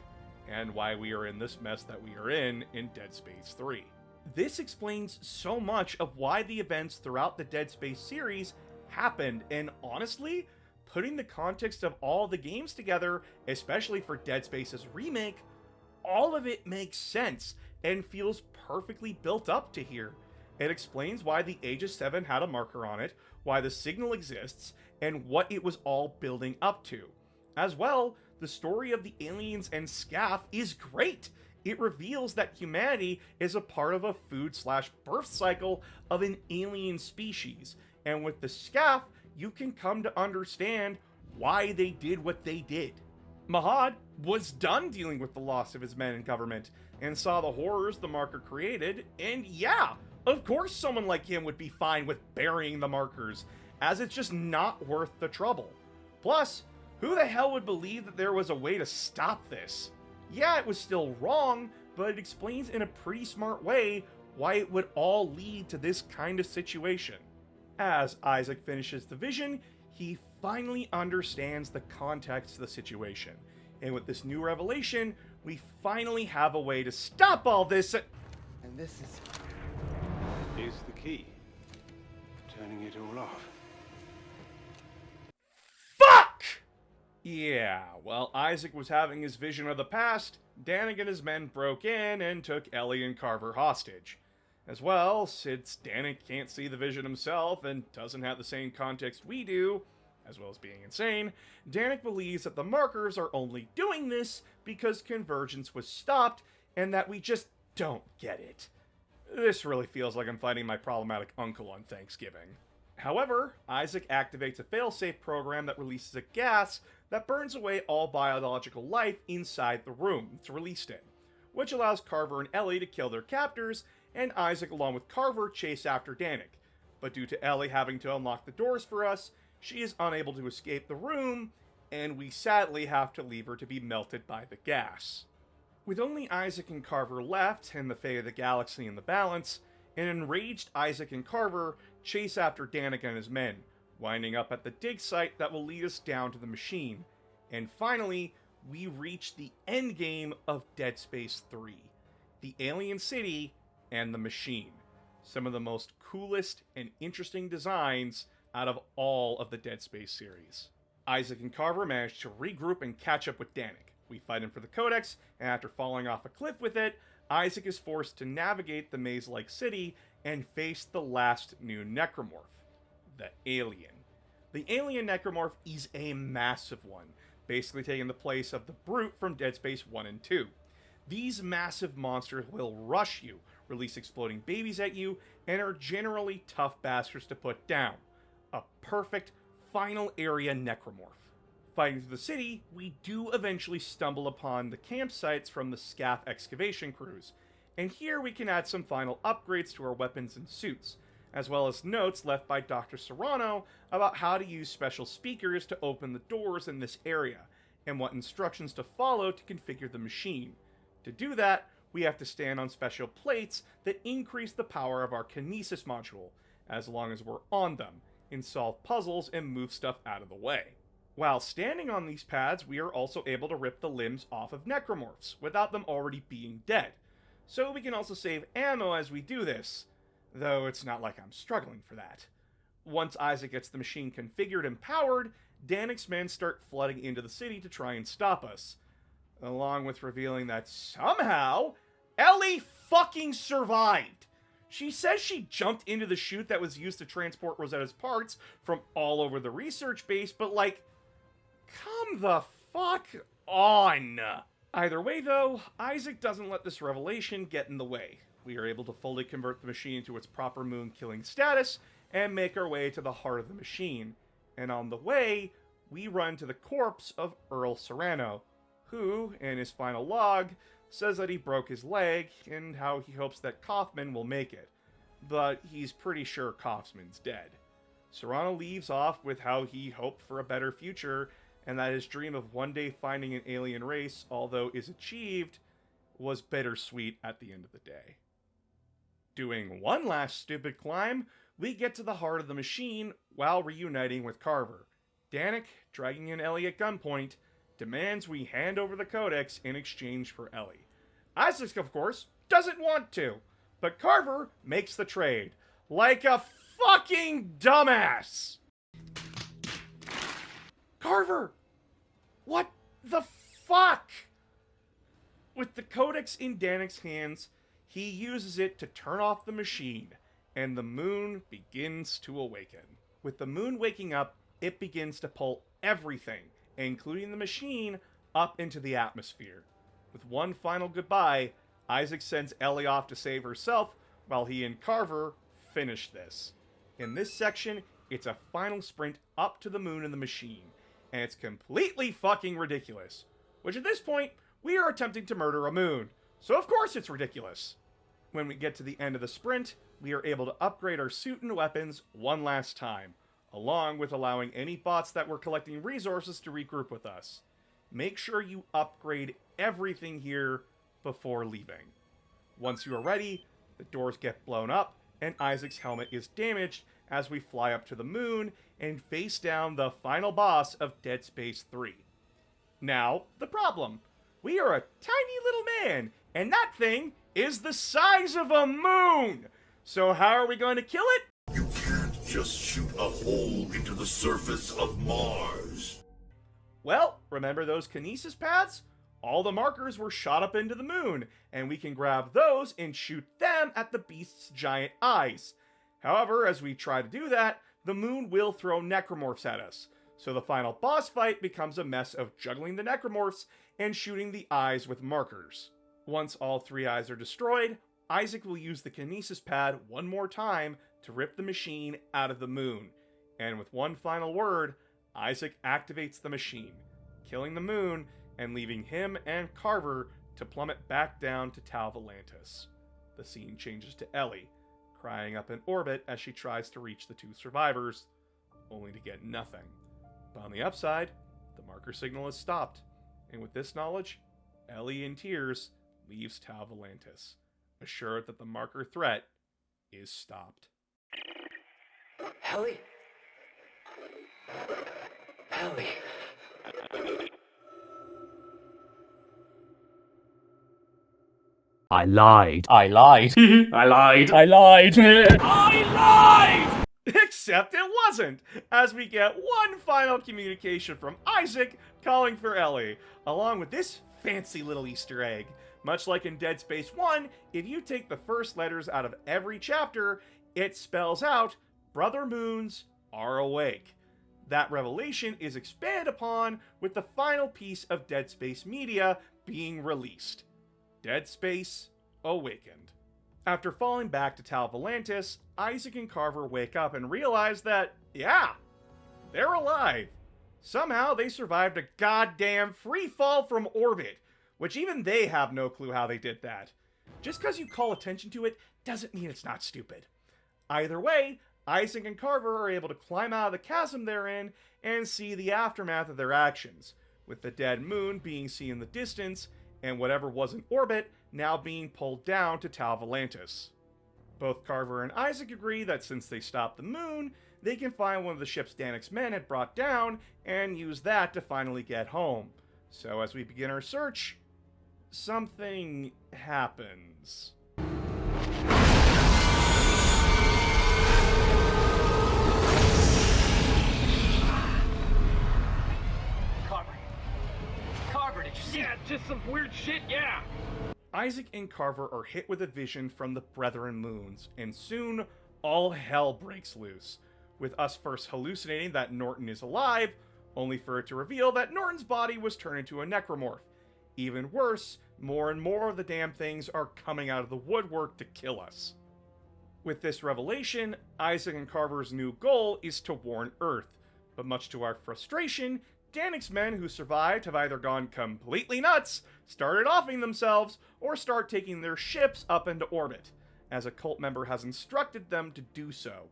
and why we are in this mess that we are in Dead Space 3. This explains so much of why the events throughout the Dead Space series happened, and honestly, putting the context of all the games together, especially for Dead Space's remake, all of it makes sense and feels perfectly built up to here. It explains why the Aegis 7 had a marker on it, why the signal exists, and what it was all building up to. As well, the story of the aliens and SCAF is great. It reveals that humanity is a part of a food/birth cycle of an alien species, and with the SCAF, you can come to understand why they did what they did. Mahad was done dealing with the loss of his men in government, and saw the horrors the marker created, and yeah, of course someone like him would be fine with burying the markers, as it's just not worth the trouble. Plus, who the hell would believe that there was a way to stop this? Yeah, it was still wrong, but it explains in a pretty smart way why it would all lead to this kind of situation. As Isaac finishes the vision, he finally understands the context of the situation, and with this new revelation, we finally have a way to stop all this. And this is the key. Turning it all off. Fuck! Yeah, while Isaac was having his vision of the past, Danik and his men broke in and took Ellie and Carver hostage. As well, since Danik can't see the vision himself and doesn't have the same context we do, as well as being insane, Danik believes that the markers are only doing this because convergence was stopped and that we just don't get it. This really feels like I'm fighting my problematic uncle on Thanksgiving. However, Isaac activates a failsafe program that releases a gas that burns away all biological life inside the room it's released in, which allows Carver and Ellie to kill their captors, and Isaac along with Carver chase after Danik. But due to Ellie having to unlock the doors for us, she is unable to escape the room, and we sadly have to leave her to be melted by the gas. With only Isaac and Carver left, and the fate of the galaxy in the balance, an enraged Isaac and Carver chase after Danik and his men, winding up at the dig site that will lead us down to the machine. And finally, we reach the endgame of Dead Space 3, the alien city and the machine. Some of the most coolest and interesting designs out of all of the Dead Space series. Isaac and Carver manage to regroup and catch up with Danik. We fight him for the Codex, and after falling off a cliff with it, Isaac is forced to navigate the maze-like city and face the last new necromorph, the Alien. The Alien necromorph is a massive one, basically taking the place of the Brute from Dead Space 1 and 2. These massive monsters will rush you, release exploding babies at you, and are generally tough bastards to put down. A perfect final area necromorph. Fighting through the city, we do eventually stumble upon the campsites from the SCAF excavation crews, and here we can add some final upgrades to our weapons and suits, as well as notes left by Dr. Serrano about how to use special speakers to open the doors in this area, and what instructions to follow to configure the machine. To do that, we have to stand on special plates that increase the power of our kinesis module, as long as we're on them, and solve puzzles and move stuff out of the way. While standing on these pads, we are also able to rip the limbs off of necromorphs, without them already being dead. So we can also save ammo as we do this, though it's not like I'm struggling for that. Once Isaac gets the machine configured and powered, Danik's men start flooding into the city to try and stop us, along with revealing that somehow, Ellie fucking survived! She says she jumped into the chute that was used to transport Rosetta's parts from all over the research base, but like, come the fuck on! Either way though, Isaac doesn't let this revelation get in the way. We are able to fully convert the machine to its proper moon-killing status, and make our way to the heart of the machine. And on the way, we run to the corpse of Earl Serrano, who, in his final log, says that he broke his leg, and how he hopes that Kaufman will make it. But he's pretty sure Kaufman's dead. Serrano leaves off with how he hoped for a better future, and that his dream of one day finding an alien race, although is achieved, was bittersweet at the end of the day. Doing one last stupid climb, we get to the heart of the machine while reuniting with Carver. Danik, dragging in Ellie at gunpoint, demands we hand over the Codex in exchange for Ellie. Isaac, of course, doesn't want to, but Carver makes the trade. Like a fucking dumbass! Carver! What the fuck? With the Codex in Danik's hands, he uses it to turn off the machine, and the moon begins to awaken. With the moon waking up, it begins to pull everything, including the machine, up into the atmosphere. With one final goodbye, Isaac sends Ellie off to save herself, while he and Carver finish this. In this section, it's a final sprint up to the moon and the machine, and it's completely fucking ridiculous. Which at this point, we are attempting to murder a moon, so of course it's ridiculous. When we get to the end of the sprint, we are able to upgrade our suit and weapons one last time, along with allowing any bots that were collecting resources to regroup with us. Make sure you upgrade everything here before leaving. Once you are ready, the doors get blown up, and Isaac's helmet is damaged as we fly up to the moon and face down the final boss of Dead Space 3. Now, the problem. We are a tiny little man, and that thing is the size of a moon! So how are we going to kill it? You can't just shoot a hole into the surface of Mars. Well, remember those kinesis pads? all the markers were shot up into the moon, and we can grab those and shoot them at the beast's giant eyes. However, as we try to do that, the moon will throw necromorphs at us, so the final boss fight becomes a mess of juggling the necromorphs and shooting the eyes with markers. Once all 3 eyes are destroyed, Isaac will use the kinesis pad one more time to rip the machine out of the moon, and with one final word, Isaac activates the machine, killing the moon and leaving him and Carver to plummet back down to Tau Volantis. The scene changes to Ellie, crying up in orbit as she tries to reach the 2 survivors, only to get nothing. But on the upside, the marker signal is stopped, and with this knowledge, Ellie in tears leaves Tau Volantis, assured that the marker threat is stopped. Ellie? Ellie. I lied. I lied. I lied. I lied. I lied! Except it wasn't, as we get one final communication from Isaac calling for Ellie, along with this fancy little Easter egg. Much like in Dead Space 1, if you take the first letters out of every chapter, it spells out, Brother Moons are awake. That revelation is expanded upon with the final piece of Dead Space media being released. Dead Space Awakened. After falling back to Tau Volantis, Isaac and Carver wake up and realize that, yeah, they're alive. Somehow they survived a goddamn free fall from orbit, which even they have no clue how they did that. Just because you call attention to it doesn't mean it's not stupid. Either way, Isaac and Carver are able to climb out of the chasm they're in and see the aftermath of their actions, with the dead moon being seen in the distance and whatever was in orbit now being pulled down to Tau Volantis. Both Carver and Isaac agree that since they stopped the moon, they can find one of the ships Danik's men had brought down and use that to finally get home. So as we begin our search, something happens. Carver, did you see? Yeah, just some weird shit, yeah! Isaac and Carver are hit with a vision from the Brethren Moons, and soon all hell breaks loose, with us first hallucinating that Norton is alive, only for it to reveal that Norton's body was turned into a necromorph. Even worse, more and more of the damn things are coming out of the woodwork to kill us. With this revelation, Isaac and Carver's new goal is to warn Earth, but much to our frustration, Danik's men who survived have either gone completely nuts, started offing themselves, or start taking their ships up into orbit, as a cult member has instructed them to do so.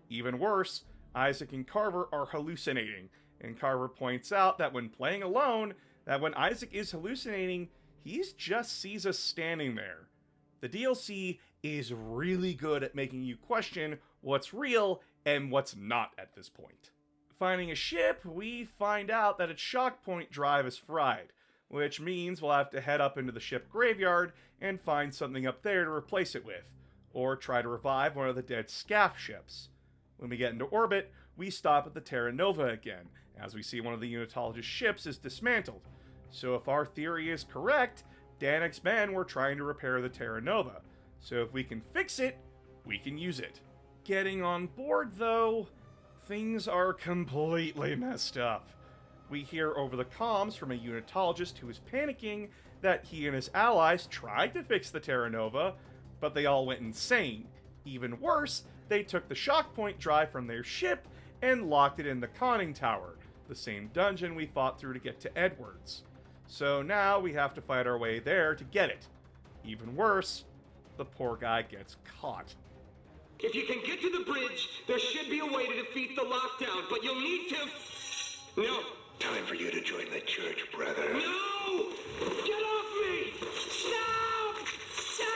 Even worse, Isaac and Carver are hallucinating, and Carver points out that when playing alone, that when Isaac is hallucinating, he just sees us standing there. The DLC is really good at making you question what's real and what's not at this point. Finding a ship, we find out that its shock point drive is fried, which means we'll have to head up into the ship graveyard and find something up there to replace it with, or try to revive one of the dead SCAF ships. When we get into orbit, we stop at the Terra Nova again, as we see one of the Unitologist ships is dismantled. So if our theory is correct, Danik's men were trying to repair the Terra Nova, so if we can fix it, we can use it. Getting on board, though, things are completely messed up. We hear over the comms from a Unitologist who is panicking that he and his allies tried to fix the Terra Nova, but they all went insane. Even worse, they took the shock point drive from their ship and locked it in the conning tower, the same dungeon we fought through to get to Edwards. So now we have to fight our way there to get it. Even worse, the poor guy gets caught. If you can get to the bridge, there should be a way to defeat the lockdown, but you'll need to... No. Time for you to join the church, brother. No! Get off me! Stop! Stop!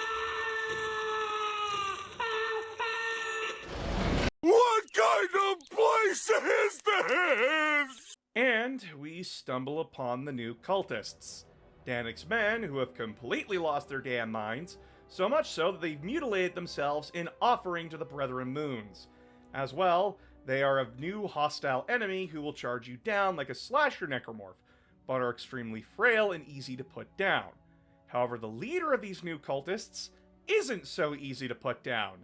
What kind of place is this? And we stumble upon the new cultists. Danik's men, who have completely lost their damn minds, so much so that they've mutilated themselves in offering to the Brethren Moons. As well, they are a new hostile enemy who will charge you down like a slasher necromorph, but are extremely frail and easy to put down. However, the leader of these new cultists isn't so easy to put down.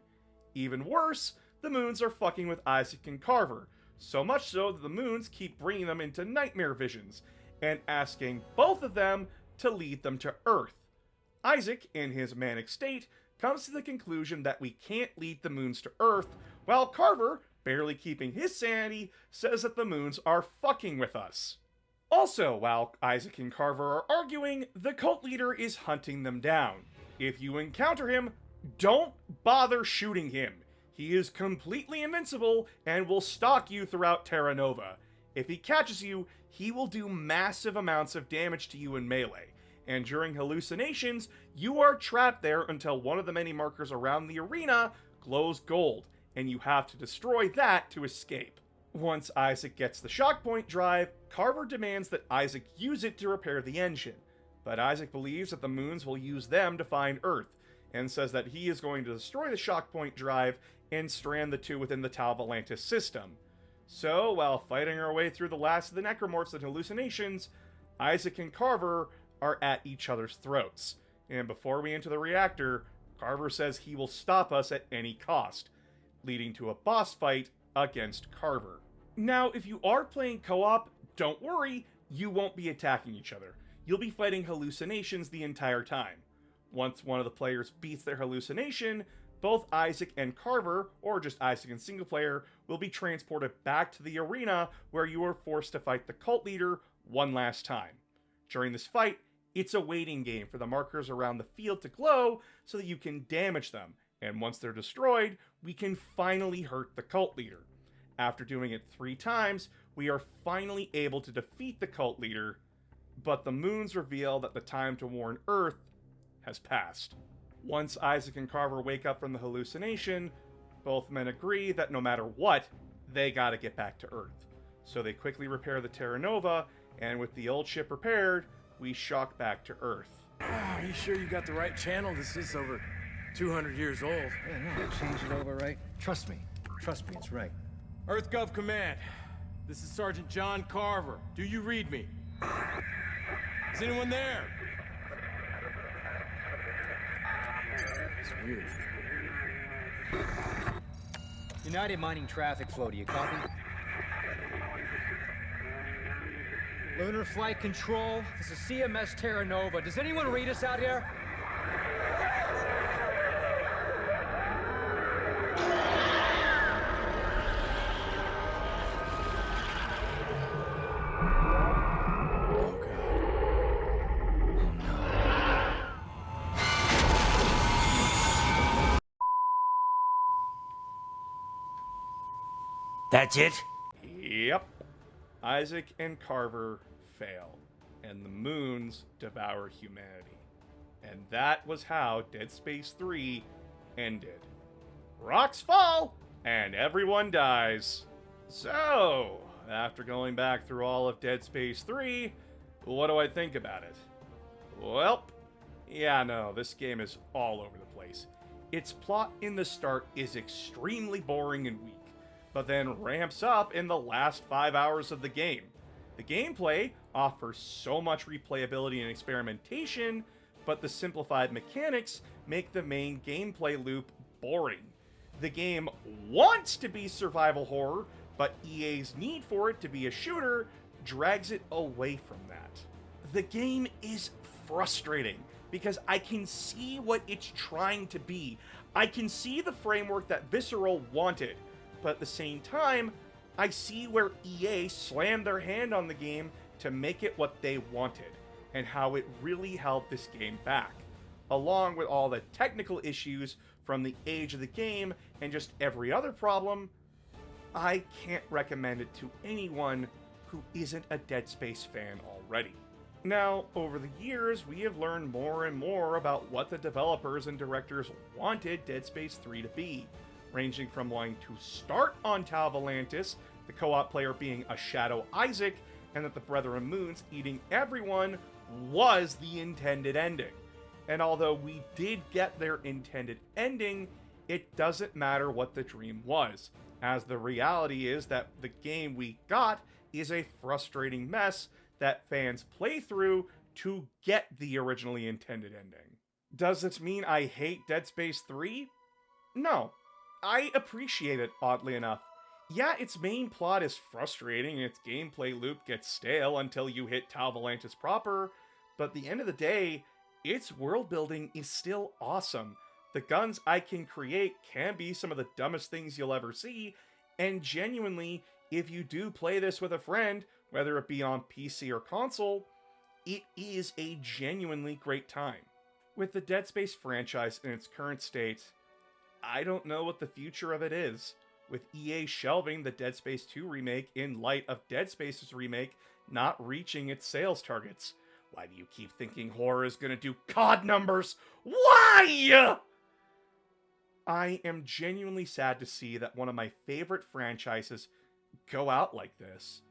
Even worse, the Moons are fucking with Isaac and Carver, so much so that the Moons keep bringing them into nightmare visions and asking both of them to lead them to Earth. Isaac, in his manic state, comes to the conclusion that we can't lead the Moons to Earth, while Carver, barely keeping his sanity, says that the Moons are fucking with us. Also, while Isaac and Carver are arguing, the cult leader is hunting them down. If you encounter him, don't bother shooting him. He is completely invincible and will stalk you throughout Terra Nova. If he catches you, he will do massive amounts of damage to you in melee, and during hallucinations, you are trapped there until one of the many markers around the arena glows gold, and you have to destroy that to escape. Once Isaac gets the shock point drive, Carver demands that Isaac use it to repair the engine, but Isaac believes that the Moons will use them to find Earth, and says that he is going to destroy the shock point drive and strand the two within the Tau of Atlantis system. So, while fighting our way through the last of the necromorphs and hallucinations, Isaac and Carver are at each other's throats, and before we enter the reactor, Carver says he will stop us at any cost, leading to a boss fight against Carver. Now, if you are playing co-op, don't worry, you won't be attacking each other. You'll be fighting hallucinations the entire time. Once one of the players beats their hallucination, both Isaac and Carver, or just Isaac and single player, will be transported back to the arena where you are forced to fight the cult leader one last time. During this fight, it's a waiting game for the markers around the field to glow so that you can damage them, and once they're destroyed, we can finally hurt the cult leader. After doing it 3 times, we are finally able to defeat the cult leader, but the Moons reveal that the time to warn Earth has passed. Once Isaac and Carver wake up from the hallucination, both men agree that no matter what, they gotta get back to Earth. So they quickly repair the Terra Nova, and with the old ship repaired, we shock back to Earth. Are you sure you got the right channel? This is over 200 years old. Yeah, no, change it over, right? Trust me, it's right. EarthGov Command. This is Sergeant John Carver. Do you read me? Is anyone there? It's weird. United Mining Traffic Flow, do you copy? Lunar Flight Control, this is CMS Terra Nova. Does anyone read us out here? That's it? Yep. Isaac and Carver fail, and the Moons devour humanity. And that was how Dead Space 3 ended. Rocks fall, and everyone dies. So, after going back through all of Dead Space 3, what do I think about it? Well, yeah, no, this game is all over the place. Its plot in the start is extremely boring and weak, but then ramps up in the last 5 hours of the game. The gameplay offers so much replayability and experimentation, but the simplified mechanics make the main gameplay loop boring. The game wants to be survival horror, but EA's need for it to be a shooter drags it away from that. The game is frustrating because I can see what it's trying to be. I can see the framework that Visceral wanted, but at the same time, I see where EA slammed their hand on the game to make it what they wanted, and how it really held this game back, along with all the technical issues from the age of the game and just every other problem. I can't recommend it to anyone who isn't a Dead Space fan already. Now, over the years, we have learned more and more about what the developers and directors wanted Dead Space 3 to be, ranging from wanting to start on Tau of Atlantis, the co-op player being a Shadow Isaac, and that the Brethren Moons eating everyone was the intended ending. And although we did get their intended ending, it doesn't matter what the dream was, as the reality is that the game we got is a frustrating mess that fans play through to get the originally intended ending. Does this mean I hate Dead Space 3? No. I appreciate it, oddly enough. Yeah, its main plot is frustrating and its gameplay loop gets stale until you hit Tau Volantis proper, but at the end of the day, its world building is still awesome. The guns I can create can be some of the dumbest things you'll ever see, and genuinely, if you do play this with a friend, whether it be on PC or console, it is a genuinely great time. With the Dead Space franchise in its current state, I don't know what the future of it is. With EA shelving the Dead Space 2 remake in light of Dead Space's remake not reaching its sales targets. Why do you keep thinking horror is gonna do COD numbers? Why?! I am genuinely sad to see that one of my favorite franchises go out like this.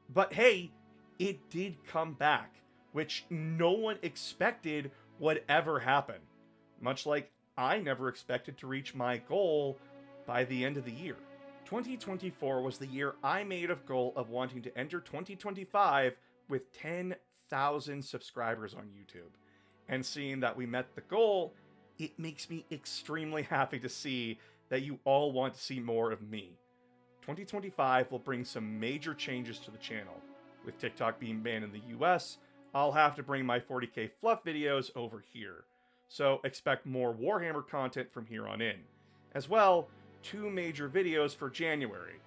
But hey, it did come back, which no one expected would ever happen. Much like I never expected to reach my goal by the end of the year. 2024 was the year I made a goal of wanting to enter 2025 with 10,000 subscribers on YouTube. And seeing that we met the goal, it makes me extremely happy to see that you all want to see more of me. 2025 will bring some major changes to the channel. With TikTok being banned in the US, I'll have to bring my 40k fluff videos over here. So expect more Warhammer content from here on in. As well, 2 major videos for January.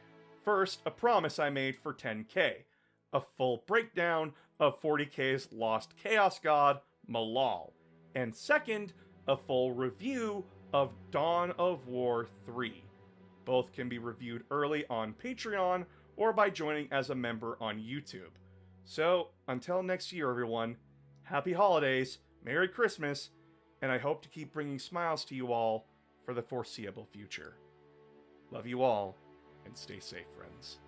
First, a promise I made for 10k. A full breakdown of 40k's Lost Chaos God, Malal. And second, a full review of Dawn of War 3. Both can be reviewed early on Patreon or by joining as a member on YouTube. So, until next year, everyone, happy holidays, Merry Christmas, and I hope to keep bringing smiles to you all for the foreseeable future. Love you all, and stay safe, friends.